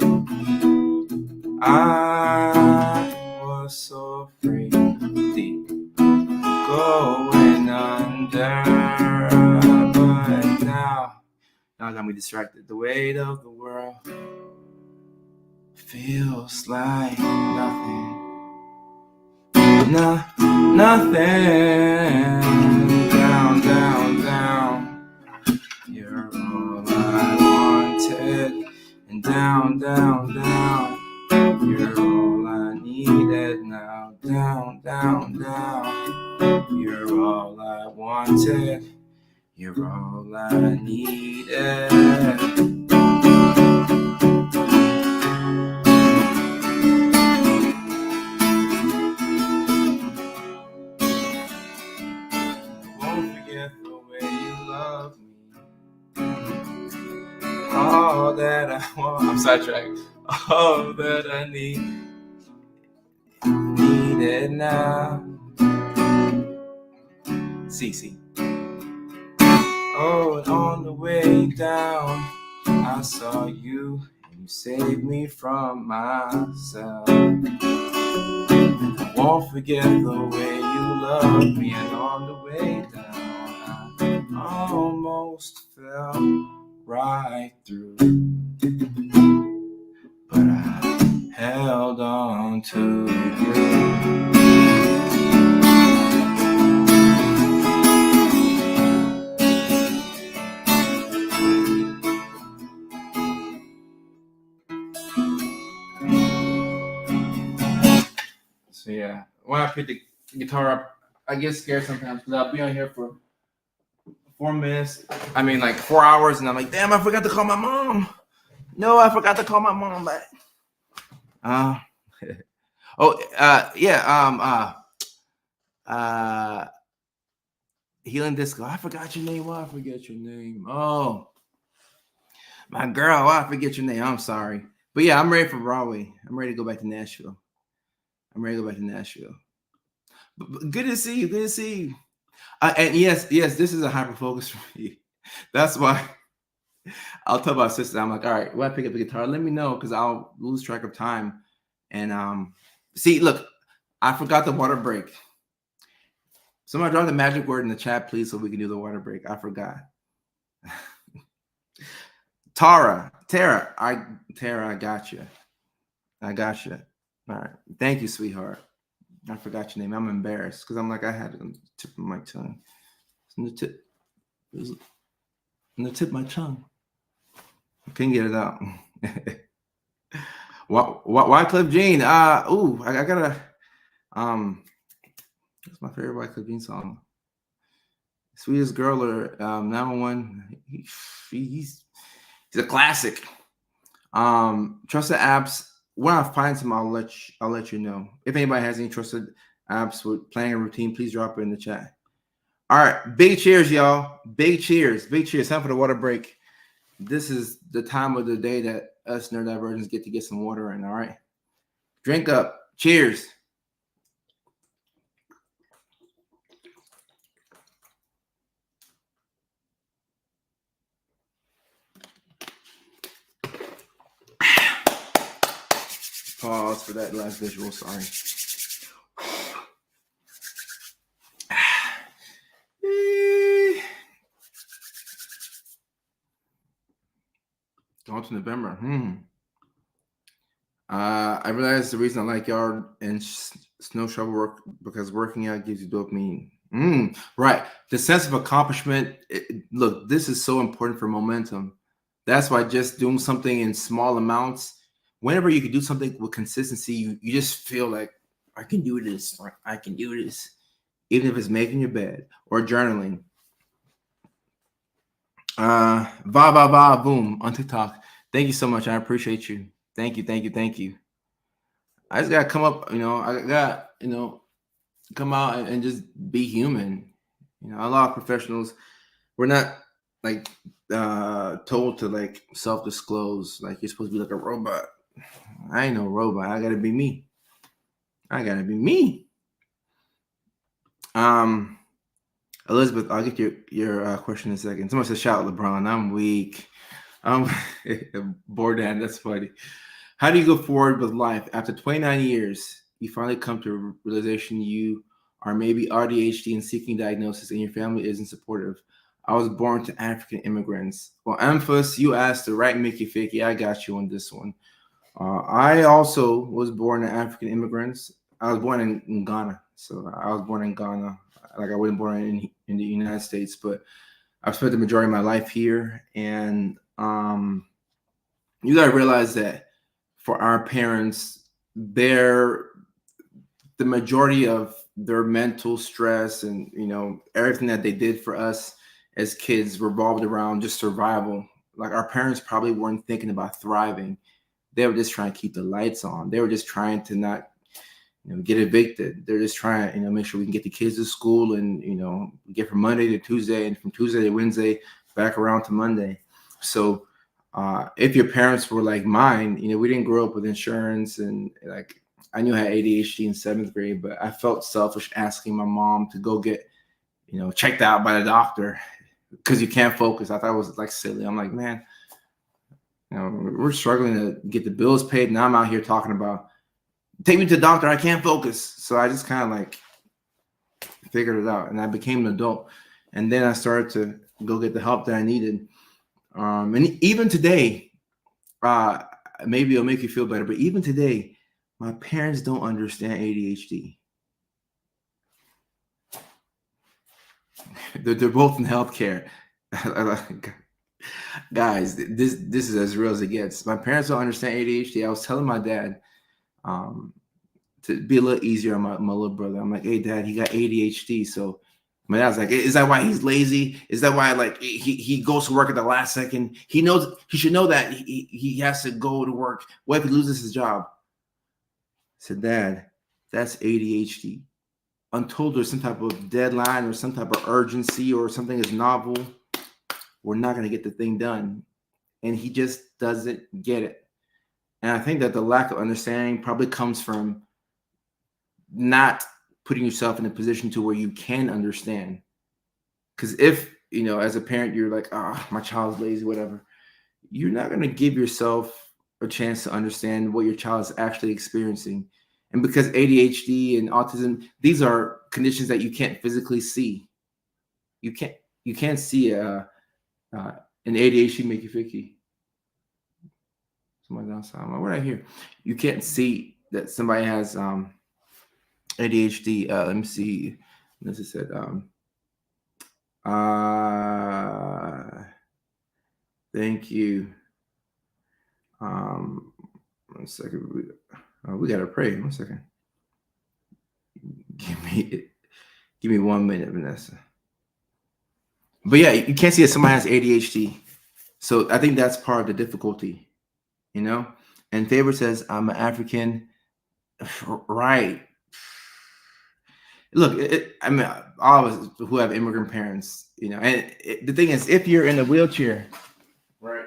I was so afraid, deep, going under, but now I got me distracted. The weight of the world feels like nothing. Nothing. Down. You're all I wanted. And down. You're all I needed now. Down. You're all I wanted. You're all I needed. Won't forget the way you love me. All that I want. I'm sidetracked. All that I needed now. See. Oh, and on the way down, I saw you, and you saved me from myself. I won't forget the way you loved me, and on the way down, I almost fell right through. But I held on to you. So yeah, when I pick the guitar up, I get scared sometimes because I'll be on here for 4 minutes. I mean, like 4 hours, and I'm like, damn, I forgot to call my mom. No, I forgot to call my mom back. Healing Disco. I forgot your name. Why I forget your name? Oh, my girl. Why I forget your name? I'm sorry. But yeah, I'm ready for Broadway. I'm ready to go back to Nashville. But good to see you. And yes, this is a hyper focus for me. That's why I'll tell my sister. I'm like, all right, when I pick up the guitar, let me know because I'll lose track of time. And see, look, I forgot the water break. Somebody drop the magic word in the chat, please, so we can do the water break. I forgot. Tara, I got you. All right. Thank you, sweetheart. I forgot your name. I'm embarrassed because I'm like, I had it on the tip of my tongue. It's on the tip. It was on the tip of my tongue. I couldn't get it out. Wycliffe Jean. I gotta. That's my favorite Wycliffe Jean song. Sweetest Girl or 911. He's a classic. Trusted apps. When I find some, I'll let you know. If anybody has any trusted apps with planning a routine, please drop it in the chat. All right, big cheers, y'all. Big cheers. Time for the water break. This is the time of the day that us neurodivergents get to get some water in. All right, drink up. Cheers. Pause for that last visual. Sorry. Going to November. I realize the reason I like yard and snow shovel work because working out gives you dopamine. Right. The sense of accomplishment. Look, this is so important for momentum. That's why just doing something in small amounts, whenever you can do something with consistency, you just feel like I can do this. Like, I can do this. Even if it's making your bed or journaling. Va boom on TikTok. Thank you so much. I appreciate you. Thank you, thank you, thank you. I just gotta come up, I got, come out and just be human. A lot of professionals, we're not like told to like self-disclose, like you're supposed to be like a robot. I ain't no robot. I gotta be me. I gotta be me. Um, Elizabeth, I'll get your question in a second. Someone said, "Shout out LeBron." I'm weak. Um, Bordan, that's funny. How do you go forward with life after 29 years? You finally come to a realization you are maybe ADHD and seeking diagnosis, and your family isn't supportive. I was born to African immigrants. Well, Amphas, you asked the right Mickey Fakey. I got you on this one. I also was born to African immigrants. I was born in Ghana, so I was born in Ghana. Like I wasn't born in the United States, but I've spent the majority of my life here, and you got to realize that for our parents, the majority of their mental stress and everything that they did for us as kids revolved around just survival. Like our parents probably weren't thinking about thriving. They were just trying to keep the lights on. They were just trying to not get evicted. They're just trying to make sure we can get the kids to school and get from Monday to Tuesday and from Tuesday to Wednesday back around to Monday. So if your parents were like mine, we didn't grow up with insurance, and like I knew I had ADHD in 7th grade, but I felt selfish asking my mom to go get checked out by the doctor because you can't focus. I thought it was like silly. I'm like, man, we're struggling to get the bills paid, and I'm out here talking about take me to the doctor. I can't focus. So I just kind of like figured it out, and I became an adult, and then I started to go get the help that I needed. And even today, maybe it'll make you feel better, but even today, my parents don't understand ADHD. They're both in healthcare. Guys, this is as real as it gets. My parents don't understand ADHD. I was telling my dad to be a little easier on my little brother. I'm like, hey, Dad, he got ADHD. So my dad's like, is that why he's lazy? Is that why like he goes to work at the last second? He knows he should know that he has to go to work. What if he loses his job? I said, Dad, that's ADHD. Until there's some type of deadline or some type of urgency or something is novel, we're not going to get the thing done. And he just doesn't get it. And I think that the lack of understanding probably comes from not putting yourself in a position to where you can understand. Because if, as a parent, you're like, my child's lazy, whatever, you're not going to give yourself a chance to understand what your child is actually experiencing. And because ADHD and autism, these are conditions that you can't physically see. You can't see an ADHD make you ficky. Somebody's outside. What did I hear? You can't see that somebody has ADHD. Let me see. This is said. Thank you. 1 second. We gotta pray. 1 second. Give me 1 minute, Vanessa. But yeah, you can't see that somebody has ADHD. So I think that's part of the difficulty, And Faber says, I'm an African. Right. Look, I mean, all of us who have immigrant parents, and the thing is, if you're in a wheelchair, right?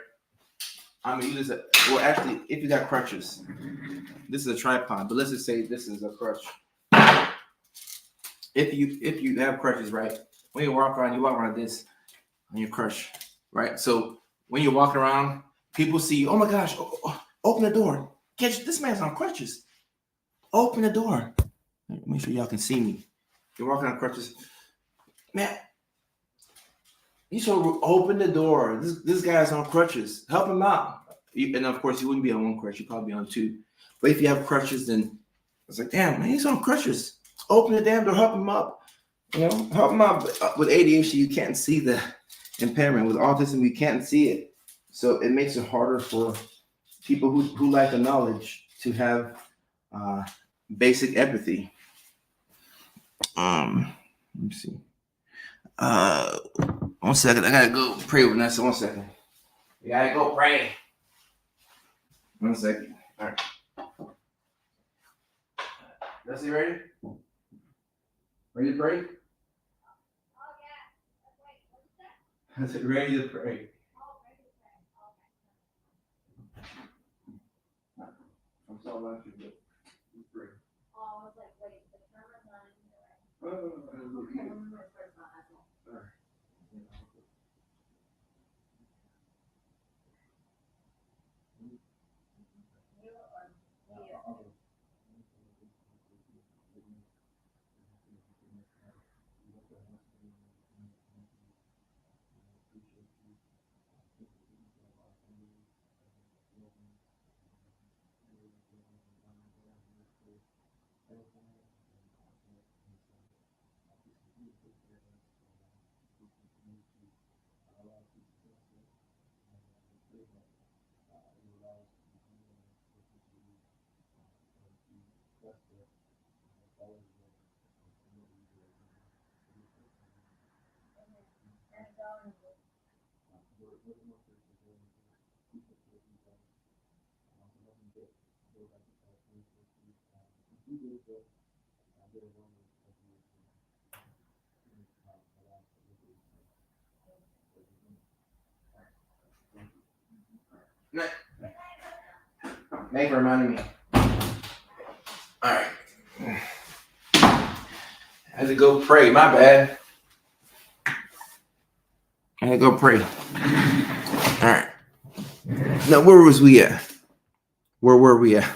I mean, actually, if you got crutches, this is a tripod, but let's just say this is a crutch. If you have crutches, right? When you walk around this on your crutch, right? So when you're walking around, people see you. Oh my gosh! Open the door. Catch this man's on crutches. Open the door. Make sure y'all can see me. You're walking on crutches. Man, you should open the door. This guy's on crutches. Help him out. and of course, you wouldn't be on one crutch; you'd probably be on two. But if you have crutches, then it's like, damn, man, he's on crutches. Open the damn door, help him up. Help him out. With ADHD, you can't see the impairment. With autism, you can't see it, so it makes it harder for people who lack the knowledge to have basic empathy. Let me see. 1 second. I gotta go pray with Nessa. 1 second. We gotta go pray. 1 second. All right. Nessa, you ready? Ready to pray? I said, ready to pray. I'm so lucky to pray. Oh, I was like, wait, the camera's not in here. Oh, Thank you for reminding me. All right. I had to go pray. My bad. I had to go pray. All right. Now, where was we at? Where were we at?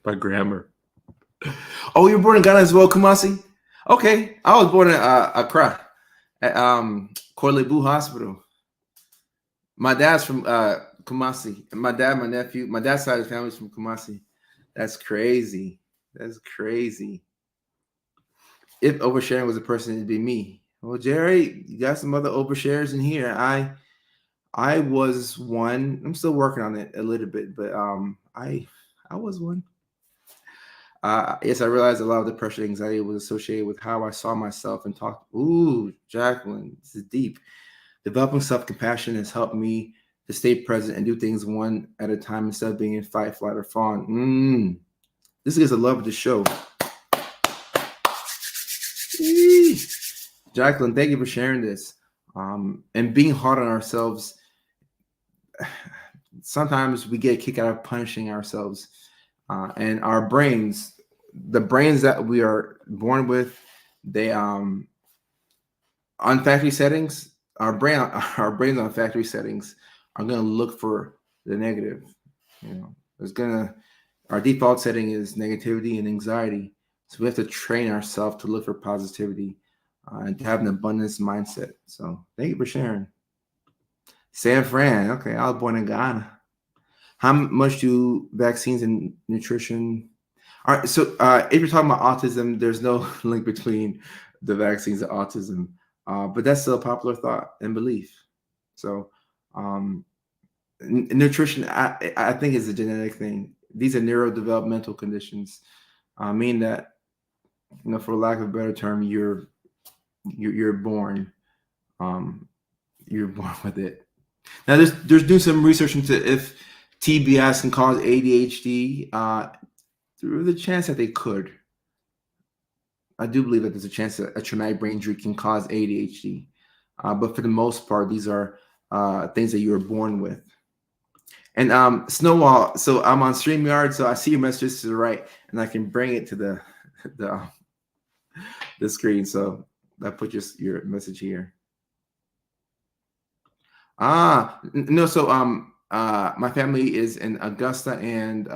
My grammar. Oh, you were born in Ghana as well, Kumasi? Okay. I was born in Accra at Korle-Bu Hospital. My dad's from Kumasi. My dad, my nephew, my dad's side of the family is from Kumasi. That's crazy. That's crazy. If oversharing was a person, it'd be me. Well, Jerry, you got some other overshares in here. I was one. I'm still working on it a little bit, but I was one. Yes, I realized a lot of depression, anxiety was associated with how I saw myself and talked. Ooh, Jacqueline, this is deep. Developing self-compassion has helped me to stay present and do things one at a time instead of being in fight, flight, or fawn. This is the love of the show. Jacqueline, thank you for sharing this. And being hard on ourselves. Sometimes we get a kick out of punishing ourselves. And our brains, the brains that we are born with, they on factory settings, our brains on factory settings are going to look for the negative. Our default setting is negativity and anxiety. So we have to train ourselves to look for positivity and to have an abundance mindset. So thank you for sharing. San Fran. Okay, I was born in Ghana. How much do vaccines and nutrition? All right. So if you're talking about autism, there's no link between the vaccines and autism, but that's still a popular thought and belief. So nutrition, I think, is a genetic thing. These are neurodevelopmental conditions, mean that, for lack of a better term, you're born, you're born with it. Now, there's doing some research into if TBS can cause ADHD. There's a chance that they could. I do believe that there's a chance that a traumatic brain injury can cause ADHD, but for the most part, these are things that you are born with. And Snowball, so I'm on StreamYard, so I see your messages to the right, and I can bring it to the screen. So I put your message here. No, so my family is in Augusta and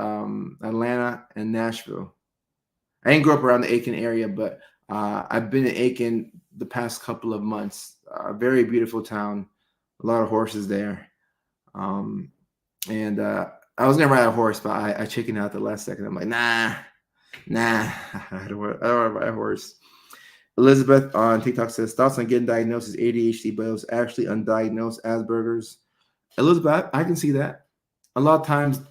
Atlanta and Nashville. I didn't grow up around the Aiken area, but I've been in Aiken the past couple of months. Very beautiful town, a lot of horses there. And I was gonna ride a horse, but I chickened out the last second. I'm like, nah, I don't want to ride a horse. Elizabeth on TikTok says thoughts on getting diagnosed as ADHD, but it was actually undiagnosed Asperger's. Elizabeth, I can see that. A lot of times,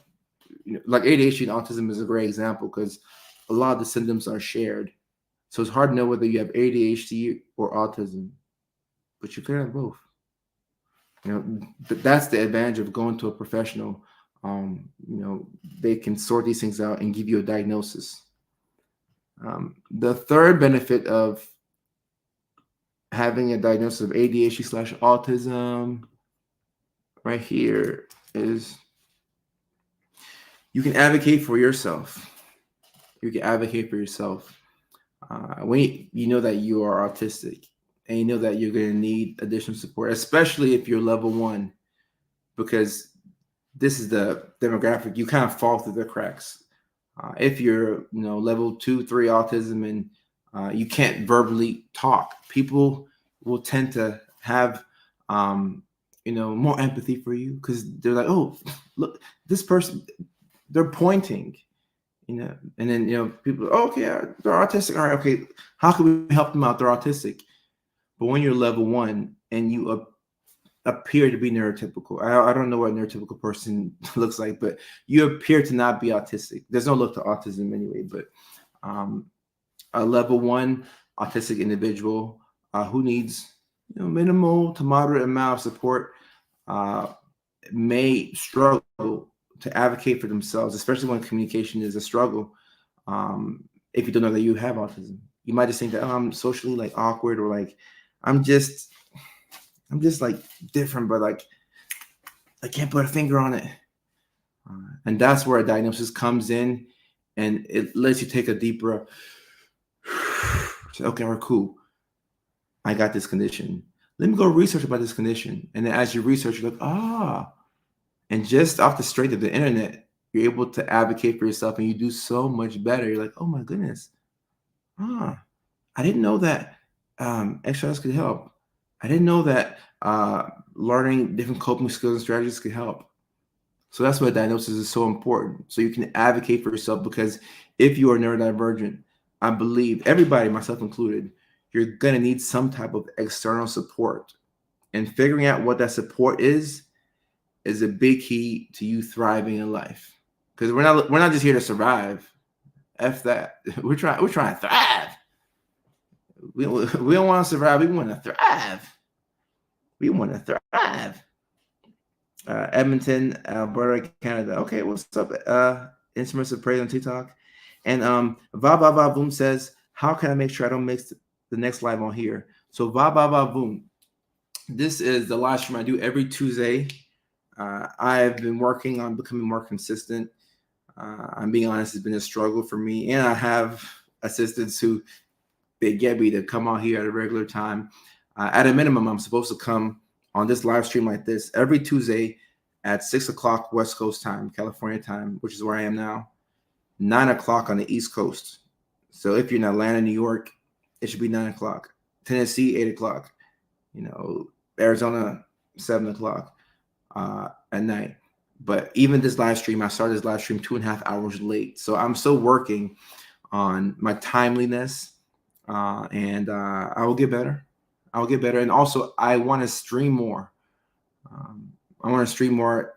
like ADHD and autism is a great example because a lot of the symptoms are shared. So it's hard to know whether you have ADHD or autism, but you could have both. That's the advantage of going to a professional. They can sort these things out and give you a diagnosis. The third benefit of having a diagnosis of ADHD slash autism right here is you can advocate for yourself. You can advocate for yourself. When you know that you are autistic and you know that you're going to need additional support, especially if you're level 1, because this is the demographic, you kind of fall through the cracks. If you're, level 2, 3 autism and you can't verbally talk, people will tend to have, more empathy for you because they're like, oh, look, this person, they're pointing, and then, people, oh, okay, they're autistic. All right, okay, how can we help them out? They're autistic. But when you're level 1 and you appear to be neurotypical. I don't know what a neurotypical person looks like, but you appear to not be autistic. There's no look to autism anyway, but a level 1 autistic individual who needs minimal to moderate amount of support may struggle to advocate for themselves, especially when communication is a struggle. If you don't know that you have autism, you might just think that I'm socially like awkward or like I'm just like different, but like I can't put a finger on it. And that's where a diagnosis comes in, and it lets you take a deep breath. Okay, we're cool. I got this condition. Let me go research about this condition. And then as you research, you're like, and just off the strength of the internet, you're able to advocate for yourself, and you do so much better. You're like, oh my goodness, I didn't know that exercise could help. I didn't know that learning different coping skills and strategies could help. So that's why diagnosis is so important. So you can advocate for yourself, because if you are neurodivergent, I believe everybody, myself included, you're going to need some type of external support. And figuring out what that support is a big key to you thriving in life. Because we're not just here to survive. F that. We're trying to thrive. We don't want to survive. We want to thrive. We want to thrive. Edmonton, Alberta, Canada. Okay, what's up? Instruments of Praise on TikTok. And Va Va Va Boom says, how can I make sure I don't mix the next live on here? So Va Va Va Boom. This is the live stream I do every Tuesday. I've been working on becoming more consistent. I'm being honest, it's been a struggle for me. And I have assistants who they get me to come out here at a regular time. At a minimum, I'm supposed to come on this live stream like this every Tuesday at 6 o'clock West Coast time, California time, which is where I am now, 9 o'clock on the East Coast. So if you're in Atlanta, New York, it should be 9 o'clock. Tennessee, 8 o'clock. Arizona, 7 o'clock at night. But even this live stream, I started this live stream 2.5 hours late. So I'm still working on my timeliness, and I will get better. I'll get better. And also, I want to stream more. I want to stream more.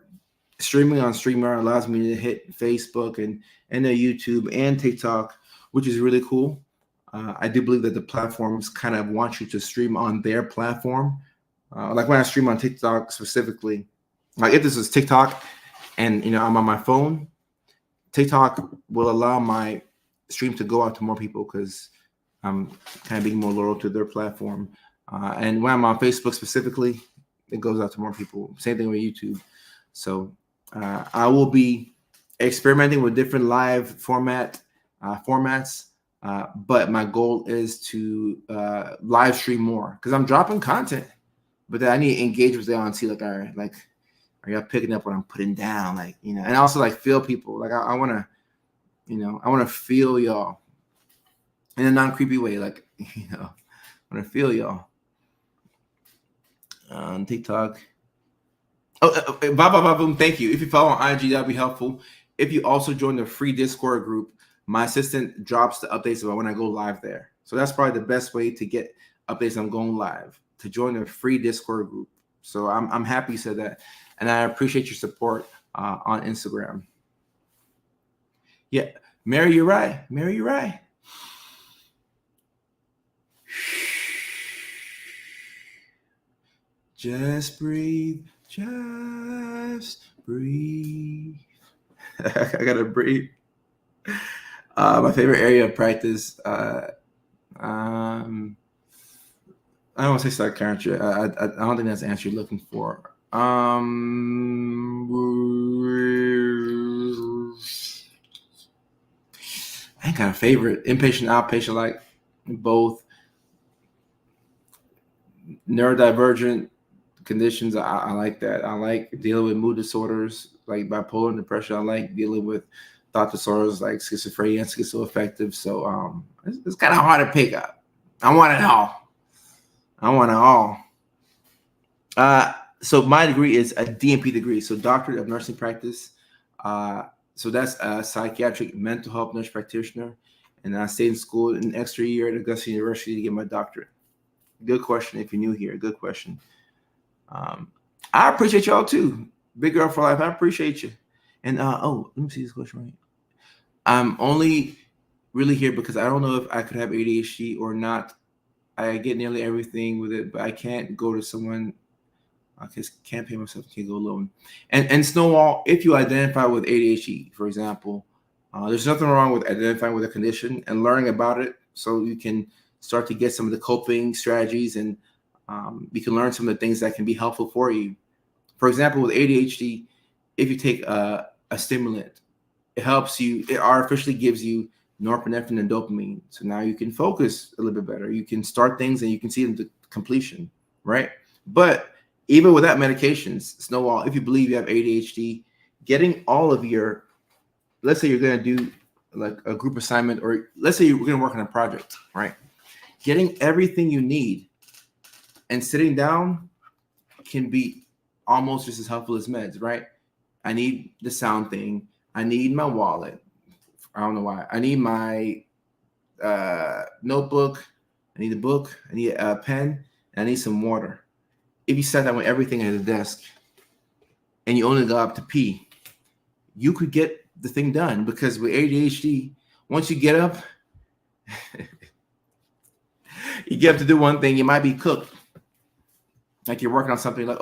Streaming on Streamer allows me to hit Facebook and YouTube and TikTok, which is really cool. I do believe that the platforms kind of want you to stream on their platform. Like when I stream on TikTok specifically, like if this is TikTok and I'm on my phone, TikTok will allow my stream to go out to more people because I'm kind of being more loyal to their platform. And when I'm on Facebook specifically, it goes out to more people. Same thing with YouTube. So I will be experimenting with different live formats, but my goal is to live stream more because I'm dropping content, but then I need to engage with them and see like, all right, like, are y'all picking up what I'm putting down? Like, and also like feel people. Like I want to, I want to feel y'all in a non-creepy way. Like, I want to feel y'all on TikTok. Boom. Thank you. If you follow on IG, that'd be helpful. If you also join the free Discord group, my assistant drops the updates about when I go live there. So that's probably the best way to get updates. I'm going live to join the free Discord group. So I'm happy you said that, and I appreciate your support on Instagram. Yeah, Mary, you're right. Mary, you're right. Just breathe. Just breathe. I gotta breathe. My favorite area of practice. I don't want to say psychiatry. I don't think that's the answer you're looking for. I ain't got a favorite. Inpatient, outpatient, like both. Neurodivergent conditions, I like that. I like dealing with mood disorders like bipolar and depression. I like dealing with thought disorders like schizophrenia and schizoaffective. So it's kind of hard to pick up. I want it all. I want it all. So my degree is a DNP degree, so Doctorate of Nursing Practice. So that's a psychiatric mental health nurse practitioner. And I stayed in school an extra year at Augusta University to get my doctorate. Good question. If you're new here, good question. I appreciate y'all too. Big Girl for Life. I appreciate you. And let me see this question right. I'm only really here because I don't know if I could have ADHD or not. I get nearly everything with it, but I can't go to someone. I just can't pay myself. Can't go alone. And Snowball, if you identify with ADHD, for example, there's nothing wrong with identifying with a condition and learning about it, so you can start to get some of the coping strategies, and you can learn some of the things that can be helpful for you. For example, with ADHD, if you take a stimulant, it helps you. It artificially gives you norepinephrine and dopamine. So now you can focus a little bit better. You can start things and you can see them to completion, right? But even without medications, Snowball, if you believe you have ADHD, getting all of your, let's say you're going to do like a group assignment, or let's say you're going to work on a project, right? Getting everything you need and sitting down can be almost just as helpful as meds, right? I need the sound thing. I need my wallet. I don't know why. I need my notebook. I need a book. I need a pen. And I need some water. If you sat down with everything at the desk and you only got up to pee, you could get the thing done, because with ADHD, once you get up, you get up to do one thing, you might be cooked. Like you're working on something like,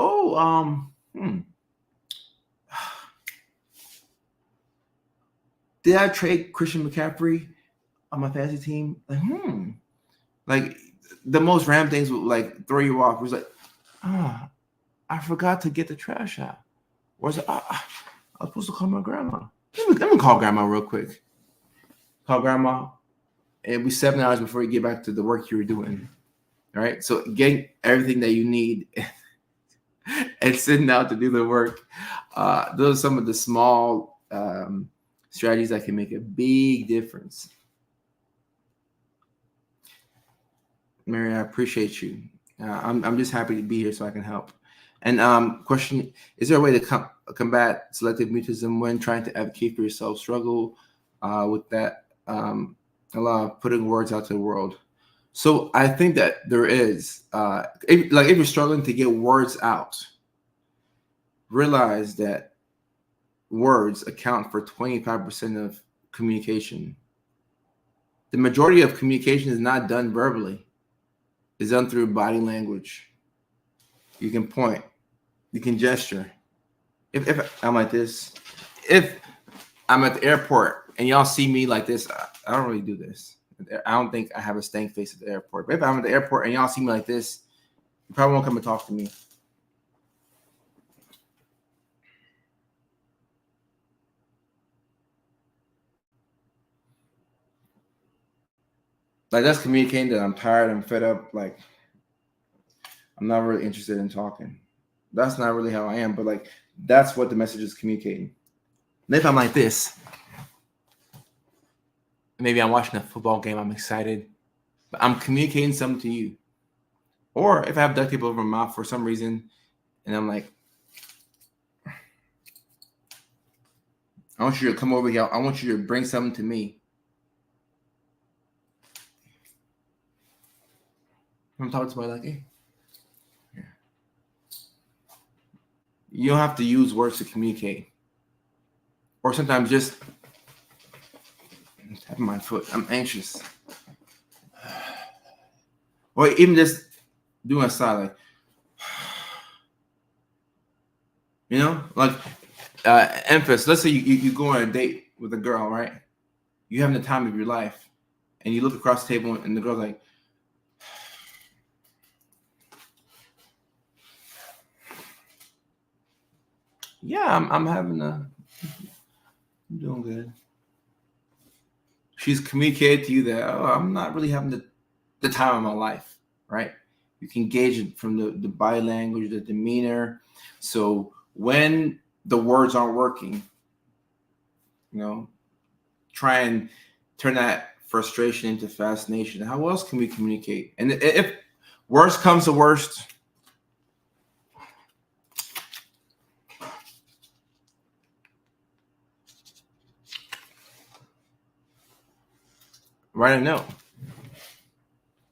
did I trade Christian McCaffrey on my fantasy team? Like the most random things would like throw you off. It was like, I forgot to get the trash out. Or was it, I was supposed to call my grandma. Let me call grandma real quick. Call grandma. And it'll be 7 hours before you get back to the work you were doing. All right. So getting everything that you need and sitting down to do the work. Those are some of the small strategies that can make a big difference. Mary, I appreciate you. I'm just happy to be here so I can help. And question, is there a way to combat selective mutism when trying to advocate for yourself? Struggle with that, a lot of putting words out to the world. So I think that there is, if you're struggling to get words out, realize that words account for 25% of communication. The majority of communication is not done verbally. It's done through body language. You can point, you can gesture. If I'm like this, if I'm at the airport and y'all see me like this, I don't really do this. I don't think I have a stank face at the airport. But if I'm at the airport and y'all see me like this, you probably won't come and talk to me. Like that's communicating that I'm tired, I'm fed up, like I'm not really interested in talking. That's not really how I am, but like that's what the message is communicating. And if I'm like this, maybe I'm watching a football game, I'm excited, but I'm communicating something to you. Or if I have duct tape over my mouth for some reason, and I'm like, I want you to come over here. I want you to bring something to me. I'm talking to somebody like, hey. Yeah. You don't have to use words to communicate. Or sometimes just tap my foot. I'm anxious. Or even just doing a sigh, like, you know, like emphasis. Let's say you go on a date with a girl, right? You're having the time of your life, and you look across the table, and the girl's like, "Yeah, I'm doing good." She's communicated to you that, oh, I'm not really having the time of my life, right? You can gauge it from the body language, the demeanor. So when the words aren't working, you know, try and turn that frustration into fascination. How else can we communicate? And if worst comes to worst, write a note.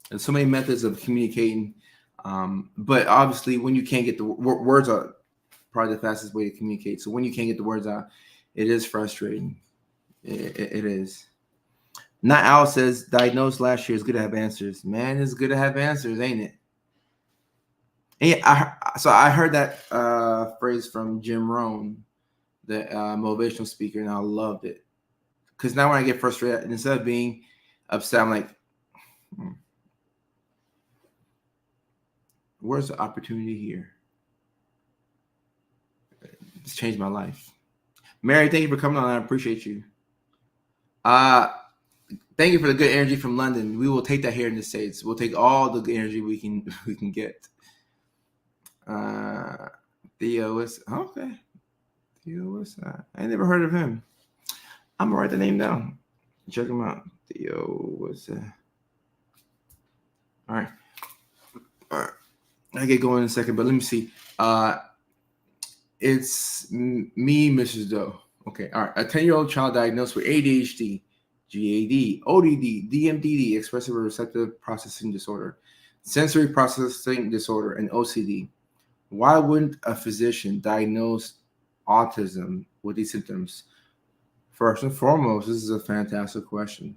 There's so many methods of communicating, but obviously, when you can't get the words out, probably the fastest way to communicate. So when you can't get the words out, it is frustrating. It is. Not Al says diagnosed last year is good to have answers. Man, it's good to have answers, ain't it? And so I heard that phrase from Jim Rohn, the motivational speaker, and I loved it. Because now when I get frustrated, instead of being upset, I'm like, where's the opportunity here? It's changed my life. Mary, thank you for coming on. I appreciate you. Thank you for the good energy from London. We will take that here in the States. We'll take all the good energy we can get. Theo is okay. Theo is I never heard of him. I'm gonna write the name down. Check him out. Theo was all right. I get going in a second, but let me see. It's me, Mrs. Doe. Okay, all right. A 10-year-old child diagnosed with ADHD, GAD, ODD, DMDD, expressive receptive processing disorder, sensory processing disorder, and OCD. Why wouldn't a physician diagnose autism with these symptoms? First and foremost, this is a fantastic question.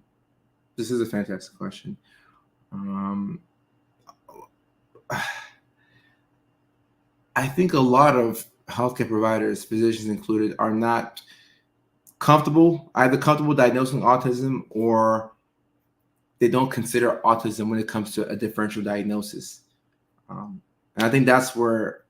I think a lot of healthcare providers, physicians included, are not either comfortable diagnosing autism, or they don't consider autism when it comes to a differential diagnosis. And I think that's where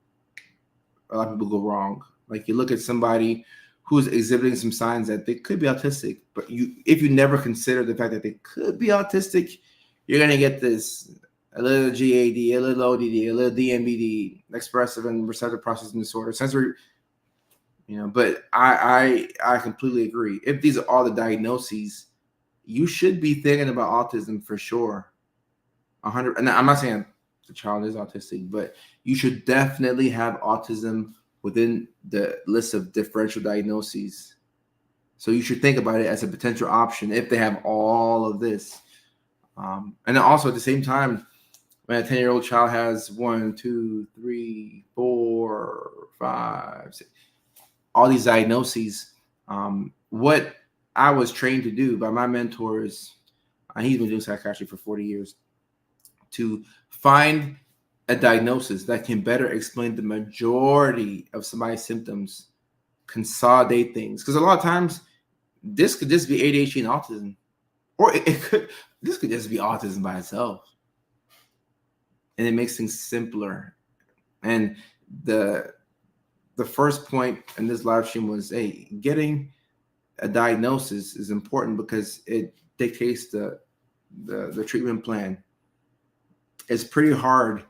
a lot of people go wrong. Like, you look at somebody who's exhibiting some signs that they could be autistic, but if you never consider the fact that they could be autistic, you're going to get this a little GAD, a little ODD, a little DMBD, expressive and receptive processing disorder, sensory, but I completely agree. If these are all the diagnoses, you should be thinking about autism for sure. 100. And I'm not saying the child is autistic, but you should definitely have autism within the list of differential diagnoses. So you should think about it as a potential option if they have all of this. And then also at the same time, when a 10-year-old child has 1, 2, 3, 4, 5, 6, all these diagnoses, what I was trained to do by my mentors, he's been doing psychiatry for 40 years, to find a diagnosis that can better explain the majority of somebody's symptoms, consolidate things. Because a lot of times, this could just be ADHD and autism, or this could just be autism by itself. And it makes things simpler. And the first point in this live stream was, hey, getting a diagnosis is important because it dictates the treatment plan. It's pretty hard,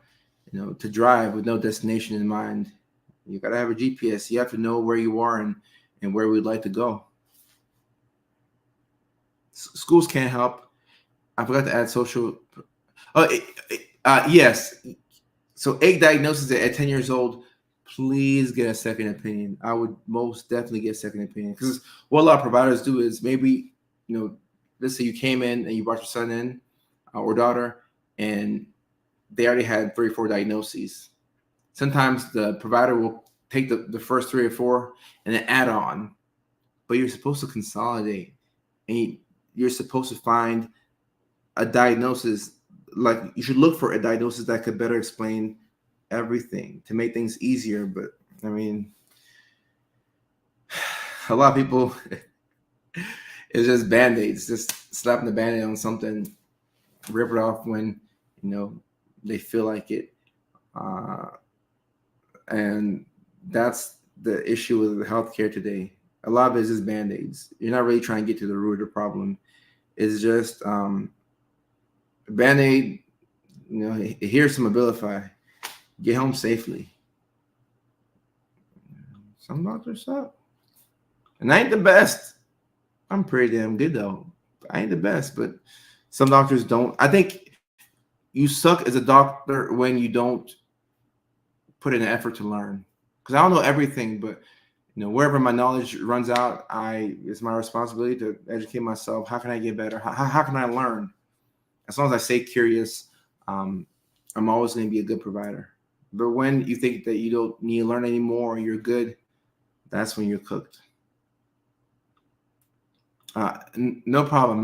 to drive with no destination in mind. You got to have a GPS. You have to know where you are and where we'd like to go. Schools can't help. I forgot to add social. Yes. So egg diagnosis at 10 years old, please get a second opinion. I would most definitely get a second opinion, because what a lot of providers do is maybe, let's say you came in and you brought your son in or daughter, and they already had 3 or 4 diagnoses. Sometimes the provider will take the first 3 or 4 and then add on, but you're supposed to consolidate, and you're supposed to find a diagnosis. Like, you should look for a diagnosis that could better explain everything to make things easier. But I mean, a lot of people, it's just band-aids, just slapping the band-aid on something, rip it off when they feel like it. And that's the issue with healthcare today. A lot of it is just band-aids. You're not really trying to get to the root of the problem. It's just band-aid, here's some Abilify, get home safely. Some doctors suck, and I ain't the best. I'm pretty damn good though. I ain't the best, but some doctors don't. I think you suck as a doctor when you don't put in an effort to learn. Because I don't know everything, but wherever my knowledge runs out, it's my responsibility to educate myself. How can I get better? How can I learn? As long as I stay curious, I'm always going to be a good provider. But when you think that you don't need to learn anymore, or you're good, that's when you're cooked. No problem.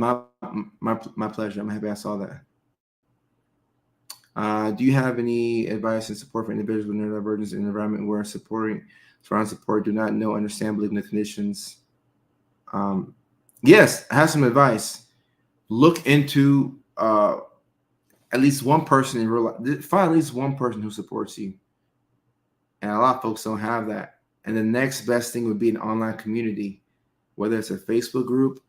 My pleasure. I'm happy I saw that. Do you have any advice and support for individuals with neurodivergence in an environment where surrounding support do not know, understand, believe in the conditions? Yes, I have some advice. Look into at least one person in real life. Find at least one person who supports you. And a lot of folks don't have that. And the next best thing would be an online community, whether it's a Facebook group,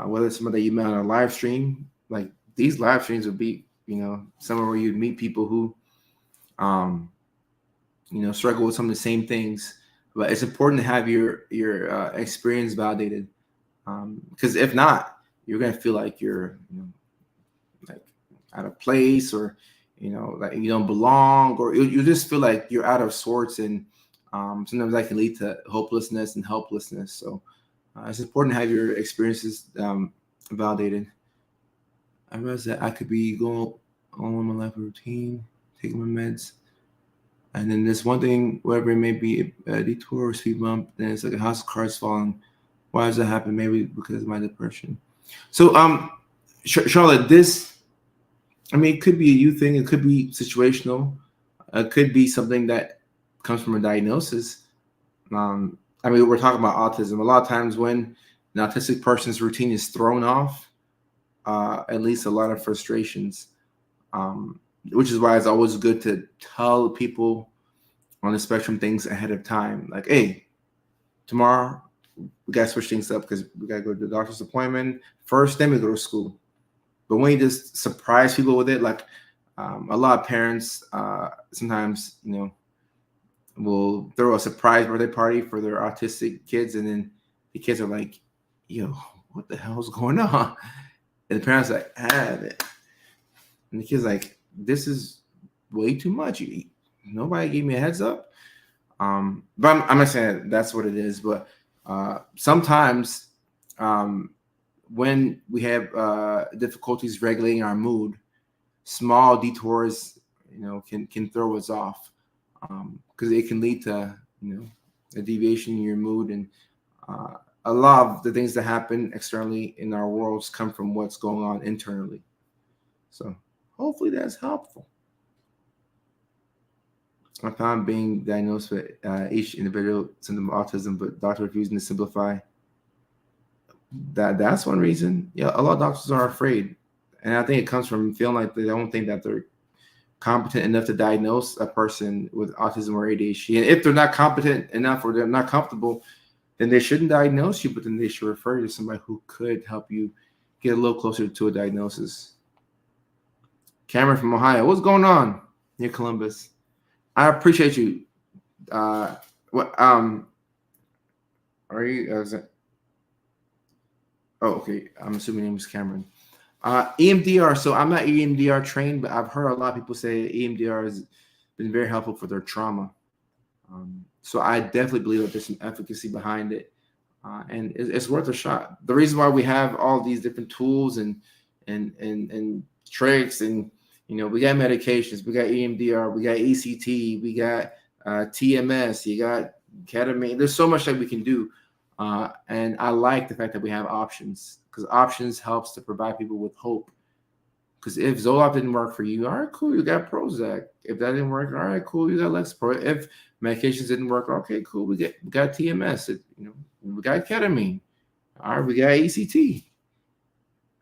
whether it's somebody you met on a live stream. Like, these live streams would be, somewhere where you'd meet people who, struggle with some of the same things. But it's important to have your experience validated, because if not, you're gonna feel like you're, like out of place, or like you don't belong, or you just feel like you're out of sorts, and sometimes that can lead to hopelessness and helplessness. So it's important to have your experiences validated. I realized that I could be going on with my life routine, taking my meds, and then this one thing, whatever it may be, a detour or speed bump, then it's like a house of cards falling. Why does that happen? Maybe because of my depression. So, Charlotte, it could be a you thing. It could be situational. It could be something that comes from a diagnosis. We're talking about autism. A lot of times when an autistic person's routine is thrown off, it leads to a lot of frustrations, which is why it's always good to tell people on the spectrum things ahead of time. Like, hey, tomorrow we got to switch things up because we got to go to the doctor's appointment first, then we go to school. But when you just surprise people with it, like a lot of parents sometimes, will throw a surprise birthday party for their autistic kids, and then the kids are like, yo, what the hell's going on? And the parents are like, and the kid's like, this is way too much. Nobody gave me a heads up. But I'm not saying that's what it is, but sometimes when we have difficulties regulating our mood, small detours, can throw us off, because it can lead to, a deviation in your mood. And a lot of the things that happen externally in our worlds come from what's going on internally. So hopefully that's helpful. I found being diagnosed with each individual symptom of autism, but doctor refusing to simplify. That's one reason. Yeah, a lot of doctors are afraid, and I think it comes from feeling like they don't think that they're competent enough to diagnose a person with autism or ADHD. And if they're not competent enough, or they're not comfortable, then they shouldn't diagnose you, but then they should refer you to somebody who could help you get a little closer to a diagnosis. Cameron from Ohio, what's going on near Columbus? I appreciate you. What are you? Okay. I'm assuming your name is Cameron. EMDR. So I'm not EMDR trained, but I've heard a lot of people say EMDR has been very helpful for their trauma. So I definitely believe that there's some efficacy behind it, and it's worth a shot. The reason why we have all these different tools and tricks, and we got medications, we got EMDR, we got ECT, we got TMS, you got ketamine. There's so much that we can do, and I like the fact that we have options, because options helps to provide people with hope. Because if Zoloft didn't work for you, all right, cool, you got Prozac. If that didn't work, all right, cool, you got Lexapro. If medications didn't work, okay, cool, we got TMS. We got ketamine. All right, we got ECT.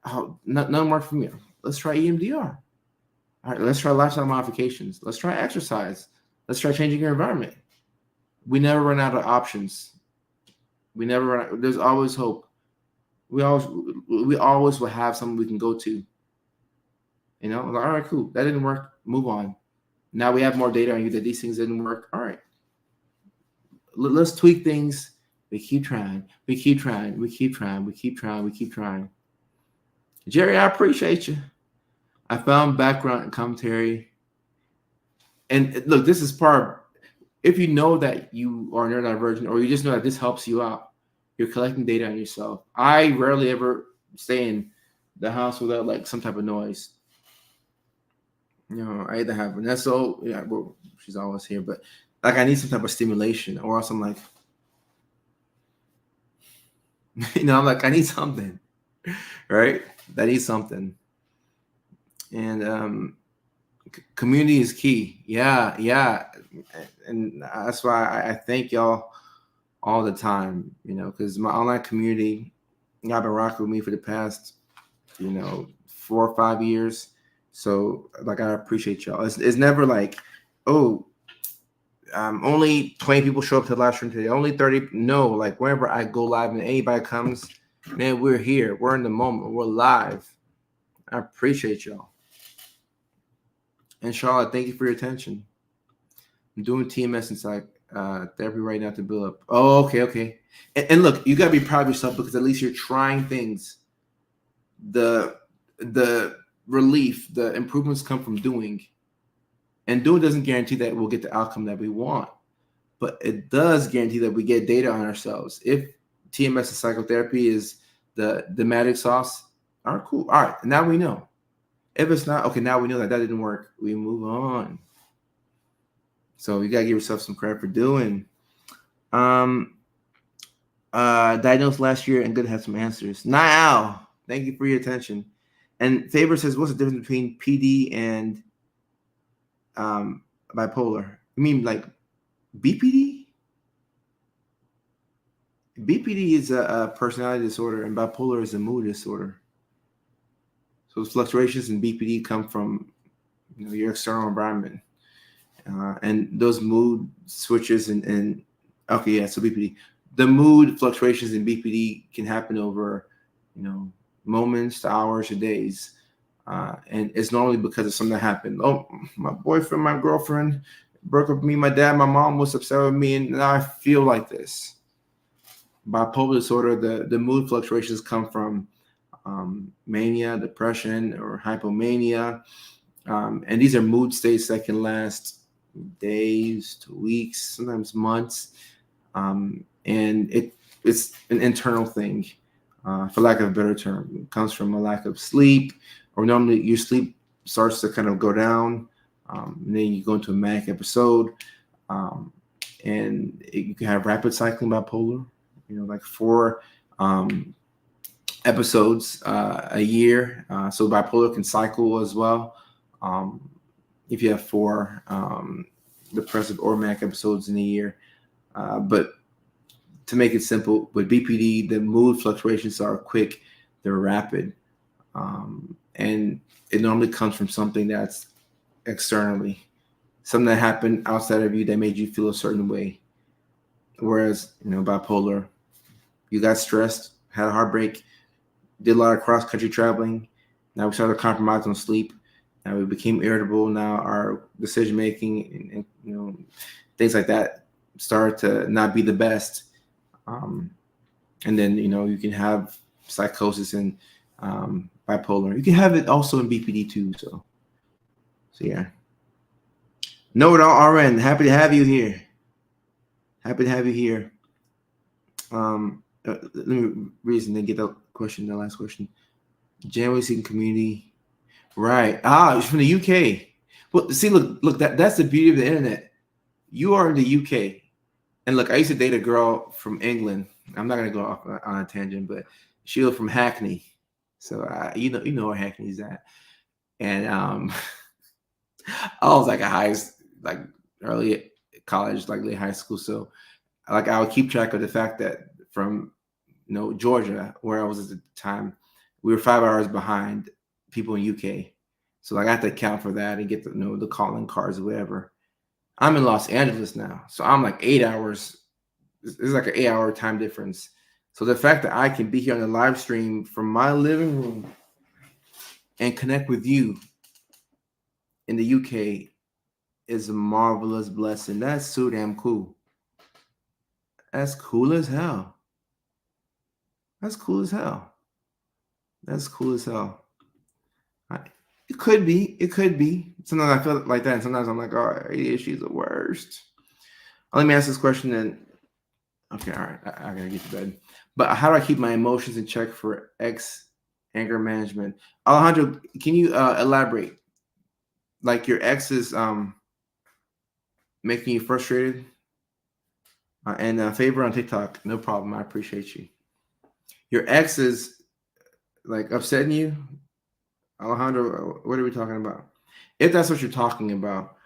Oh, none worked for me. Let's try EMDR. All right, let's try lifestyle modifications. Let's try exercise. Let's try changing your environment. We never run out of options. We never run out. There's always hope. We always will have something we can go to. Like, all right, cool. That didn't work. Move on. Now we have more data on you that these things didn't work. All right. Let's tweak things. We keep trying. We keep trying. We keep trying. We keep trying. We keep trying. Jerry, I appreciate you. I found background commentary. And look, this is part. If you know that you are neurodivergent, or you just know that this helps you out, you're collecting data on yourself. I rarely ever stay in the house without like some type of noise. I either have Vanessa, well, she's always here, but like I need some type of stimulation, or else I'm like, I'm like, I need something, right? I need something. And community is key. Yeah. And that's why I thank y'all all the time, because my online community, y'all been rocking with me for the past, 4 or 5 years. So like, I appreciate y'all. It's never like, oh, only 20 people show up to the live stream today. Only 30. No, like whenever I go live and anybody comes, man, we're here. We're in the moment. We're live. I appreciate y'all. And Charlotte, thank you for your attention. I'm doing TMS inside therapy right now to build up. Oh, okay. And look, you gotta be proud of yourself, because at least you're trying things. The relief, the improvements come from doing. And doing doesn't guarantee that we'll get the outcome that we want, but it does guarantee that we get data on ourselves. If TMS and psychotherapy is the magic sauce, all right, cool. All right, now we know. If it's not, okay, now we know that didn't work. We move on. So you gotta give yourself some credit for doing. Diagnosed last year and good to have some answers. Now, thank you for your attention. And Faber says, what's the difference between PD and bipolar? You mean like BPD? BPD is a personality disorder, and bipolar is a mood disorder. So fluctuations in BPD come from your external environment, and those mood switches and okay, yeah. So BPD, the mood fluctuations in BPD can happen over moments to hours or days. And it's normally because of something that happened. Oh, my boyfriend, my girlfriend broke up with me, my dad, my mom was upset with me, and now I feel like this. Bipolar disorder, the mood fluctuations come from mania, depression, or hypomania. And these are mood states that can last days to weeks, sometimes months. And it's an internal thing, for lack of a better term. It comes from a lack of sleep, or normally your sleep starts to kind of go down, and then you go into a manic episode, and you can have rapid cycling bipolar, like 4 episodes a year. So bipolar can cycle as well, if you have 4 depressive or manic episodes in a year. But to make it simple, with BPD, the mood fluctuations are quick, they're rapid. And it normally comes from something that's externally, something that happened outside of you that made you feel a certain way. Whereas, bipolar, you got stressed, had a heartbreak, did a lot of cross-country traveling. Now we started to compromise on sleep. Now we became irritable. Now our decision-making and things like that started to not be the best. And then, you can have psychosis and bipolar. You can have it also in BPD too. So yeah. Know it all, RN. Happy to have you here. Happy to have you here. Let me reason then get the last question. Generally seeking community, right? Ah, it's from the UK. Well, see, look, that's the beauty of the internet. You are in the UK, and look, I used to date a girl from England. I'm not gonna go off on a tangent, but she was from Hackney, so you know where Hackney's at, and I was like like early college, like late high school, so like I would keep track of the fact that from Georgia, where I was at the time, we were 5 hours behind people in UK. So like I have to account for that and get the calling cards or whatever. I'm in Los Angeles now, so I'm like 8 hours. This is like an 8 hour time difference. So the fact that I can be here on the live stream from my living room and connect with you in the UK is a marvelous blessing. That's so damn cool. That's cool as hell. That's cool as hell. That's cool as hell. It could be. It could be. Sometimes I feel like that, and sometimes I'm like, oh, ADHD is the worst. Let me ask this question then. Okay, all right. I gotta get to bed. But how do I keep my emotions in check for anger management? Alejandro, can you elaborate? Like your ex is making you frustrated? And favor on TikTok, no problem. I appreciate you. Your ex is like upsetting you? Alejandro, what are we talking about? If that's what you're talking about,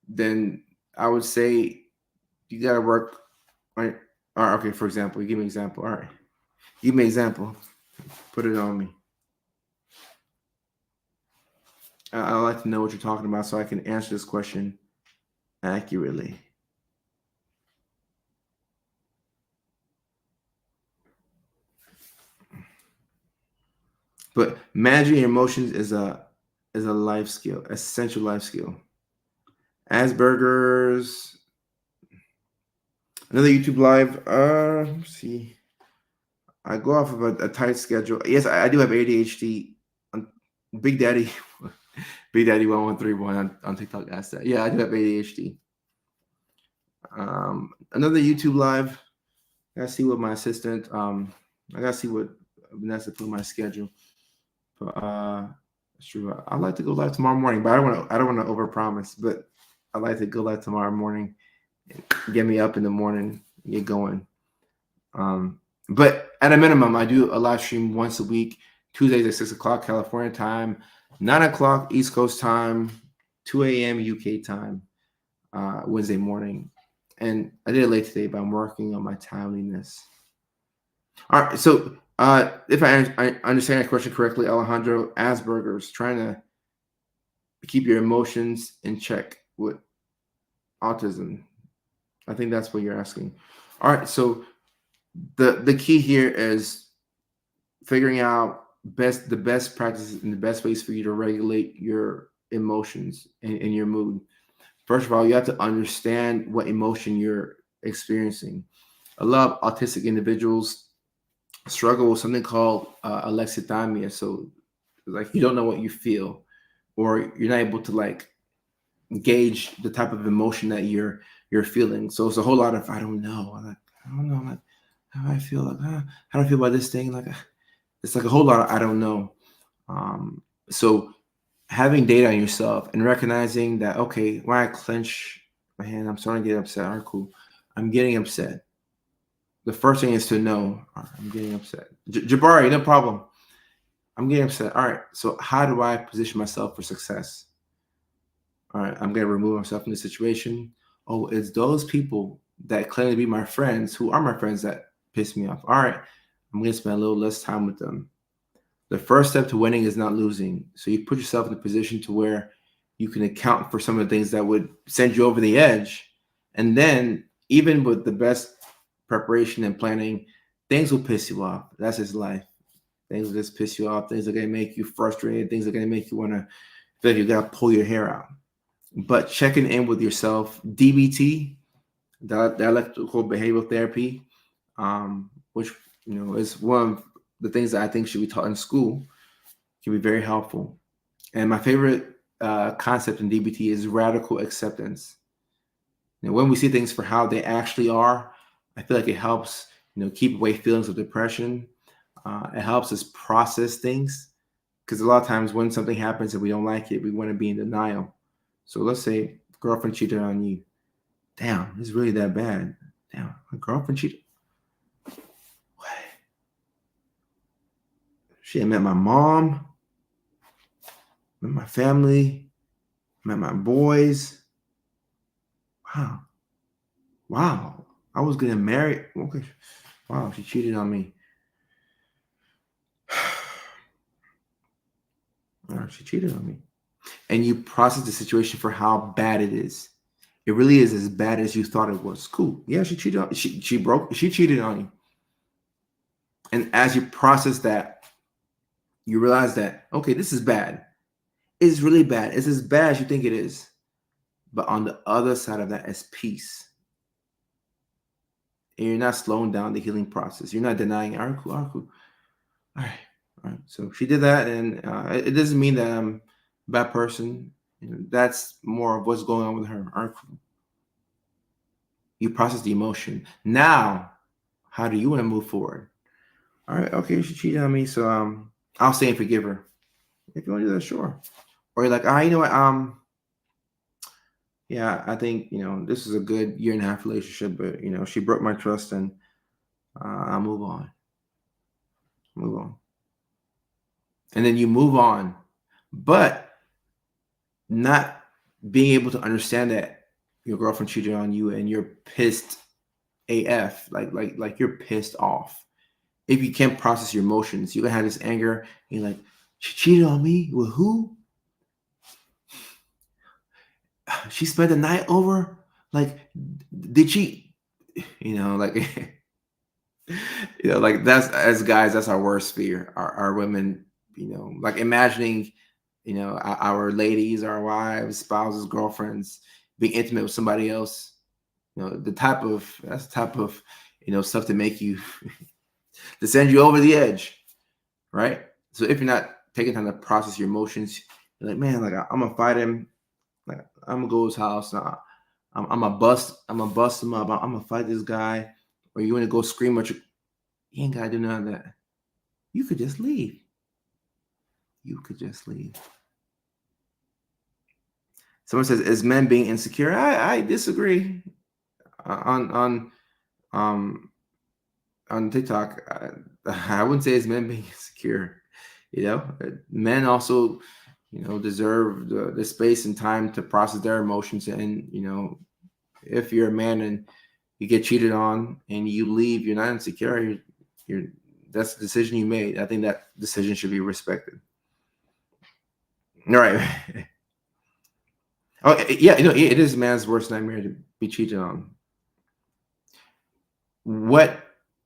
then I would say you got to work. Right? All right, okay, for example, you give me an example. All right, give me an example. Put it on me. I'd like to know what you're talking about so I can answer this question accurately. But managing your emotions is a life skill, essential life skill. Asperger's. Another YouTube live. Let's see. I go off of a tight schedule. Yes, I do have ADHD. Big Daddy, Big Daddy 1131 on TikTok asked that. Yeah, I do have ADHD. Another YouTube live. I gotta see what my assistant. I gotta see what Vanessa put in my schedule. But it's true. I'd like to go live tomorrow morning, but I don't want to overpromise. But I'd like to go live tomorrow morning. Get me up in the morning, get going. But at a minimum, I do a live stream once a week, Tuesdays at 6 o'clock California time, 9 o'clock East Coast time, 2 a.m. UK time, Wednesday morning. And I did it late today, but I'm working on my timeliness. All right. So if I understand that question correctly, Alejandro, Asperger's, trying to keep your emotions in check with autism. I think that's what you're asking. All right. So the key here is figuring out the best practices and the best ways for you to regulate your emotions and your mood. First of all, you have to understand what emotion you're experiencing. A lot of autistic individuals struggle with something called alexithymia. So, like, you don't know what you feel, or you're not able to like gauge the type of emotion that you're feeling. So it's a whole lot of I don't know. I don't know. Like, how I feel. Like, how do I feel about this thing? Like, it's like a whole lot of I don't know. So having data on yourself and recognizing that, okay, when I clench my hand, I'm starting to get upset. All right, cool. I'm getting upset. The first thing is to know, all right, I'm getting upset. Jabari, no problem. I'm getting upset. All right. So how do I position myself for success? All right. I'm going to remove myself from the situation. Oh, it's those people that claim to be my friends who are my friends that piss me off. All right. I'm going to spend a little less time with them. The first step to winning is not losing. So you put yourself in a position to where you can account for some of the things that would send you over the edge. And then even with the best preparation and planning, things will piss you off. That's just life. Things will just piss you off. Things are going to make you frustrated. Things are going to make you want to feel like you got to pull your hair out. But checking in with yourself, DBT, dialectical behavioral therapy, which is one of the things that I think should be taught in school, can be very helpful. And my favorite concept in DBT is radical acceptance. When we see things for how they actually are, I feel like it helps, keep away feelings of depression. It helps us process things, because a lot of times when something happens and we don't like it, we want to be in denial. So let's say girlfriend cheated on you. Damn, it's really that bad. Damn, my girlfriend cheated. What? She met my mom, met my family, met my boys. Wow. Wow. I was getting married. Okay. Wow, she cheated on me. She cheated on me. And you process the situation for how bad it is. It really is as bad as you thought it was. Cool. Yeah, she cheated on she cheated on you. And as you process that, you realize that, okay, this is bad. It's really bad. It's as bad as you think it is. But on the other side of that is peace. And you're not slowing down the healing process. You're not denying, all right, cool, all right, cool. All right. All right. So she did that, and it doesn't mean that I'm a bad person. That's more of what's going on with her. All right, cool. You process the emotion. Now, how do you want to move forward? All right, okay, she cheated on me, so I'll stay and forgive her. If you want to do that, sure. Or you're like, you know what, yeah, I think this is a good 1.5 year relationship, but she broke my trust, and I'll move on. Move on. And then you move on, but not being able to understand that your girlfriend cheated on you and you're pissed AF, like you're pissed off. If you can't process your emotions, you're gonna have this anger, and you're like, she cheated on me with who? She spent the night over? Like, did she, like like that's, as guys, that's our worst fear. Our women, like imagining, our ladies, our wives, spouses, girlfriends being intimate with somebody else. That's the type of stuff to make you to send you over the edge, right? So if you're not taking time to process your emotions, you're like, man, like I'm gonna fight him, like I'm gonna go to his house, I'm gonna bust him up, I'm gonna fight this guy, or you want to go scream at you ain't gotta do none of that. You could just leave. You could just leave. Someone says, "Is men being insecure?" I disagree. On um on TikTok, I wouldn't say it's men being insecure. Men also, deserve the space and time to process their emotions. And if you're a man and you get cheated on and you leave, you're not insecure. You're that's the decision you made. I think that decision should be respected. All right. Oh yeah, it is man's worst nightmare to be cheated on. What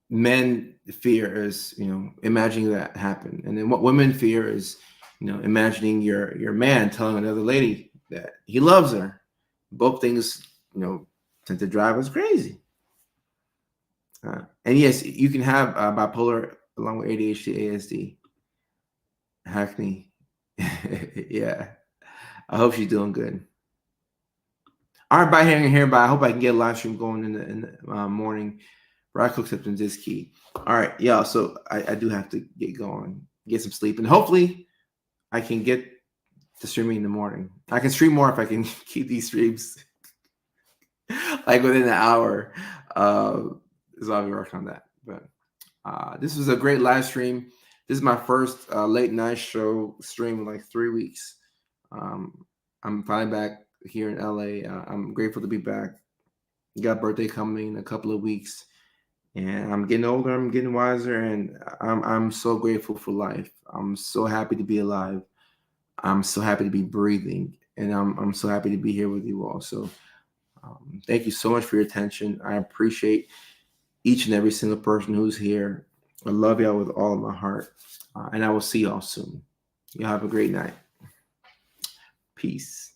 men fear is, imagining that happen, and then what women fear is, imagining your man telling another lady that he loves her. Both things, tend to drive us crazy. And yes, you can have bipolar along with ADHD, ASD, Hackney. Yeah, I hope she's doing good. All right, bye here, bye. I hope I can get a live stream going in the morning. Rock acceptance is key. All right, yeah. So I do have to get going, get some sleep, and hopefully I can get to streaming in the morning. I can stream more if I can keep these streams like within an hour. So I'll be working on that. But this was a great live stream. This is my first late night show stream in like 3 weeks. I'm finally back here in LA. I'm grateful to be back. Got a birthday coming in a couple of weeks. And I'm getting older, I'm getting wiser, and I'm so grateful for life. I'm so happy to be alive. I'm so happy to be breathing, and I'm so happy to be here with you all. So thank you so much for your attention. I appreciate each and every single person who's here. I love y'all with all of my heart, and I will see y'all soon. Y'all have a great night. Peace.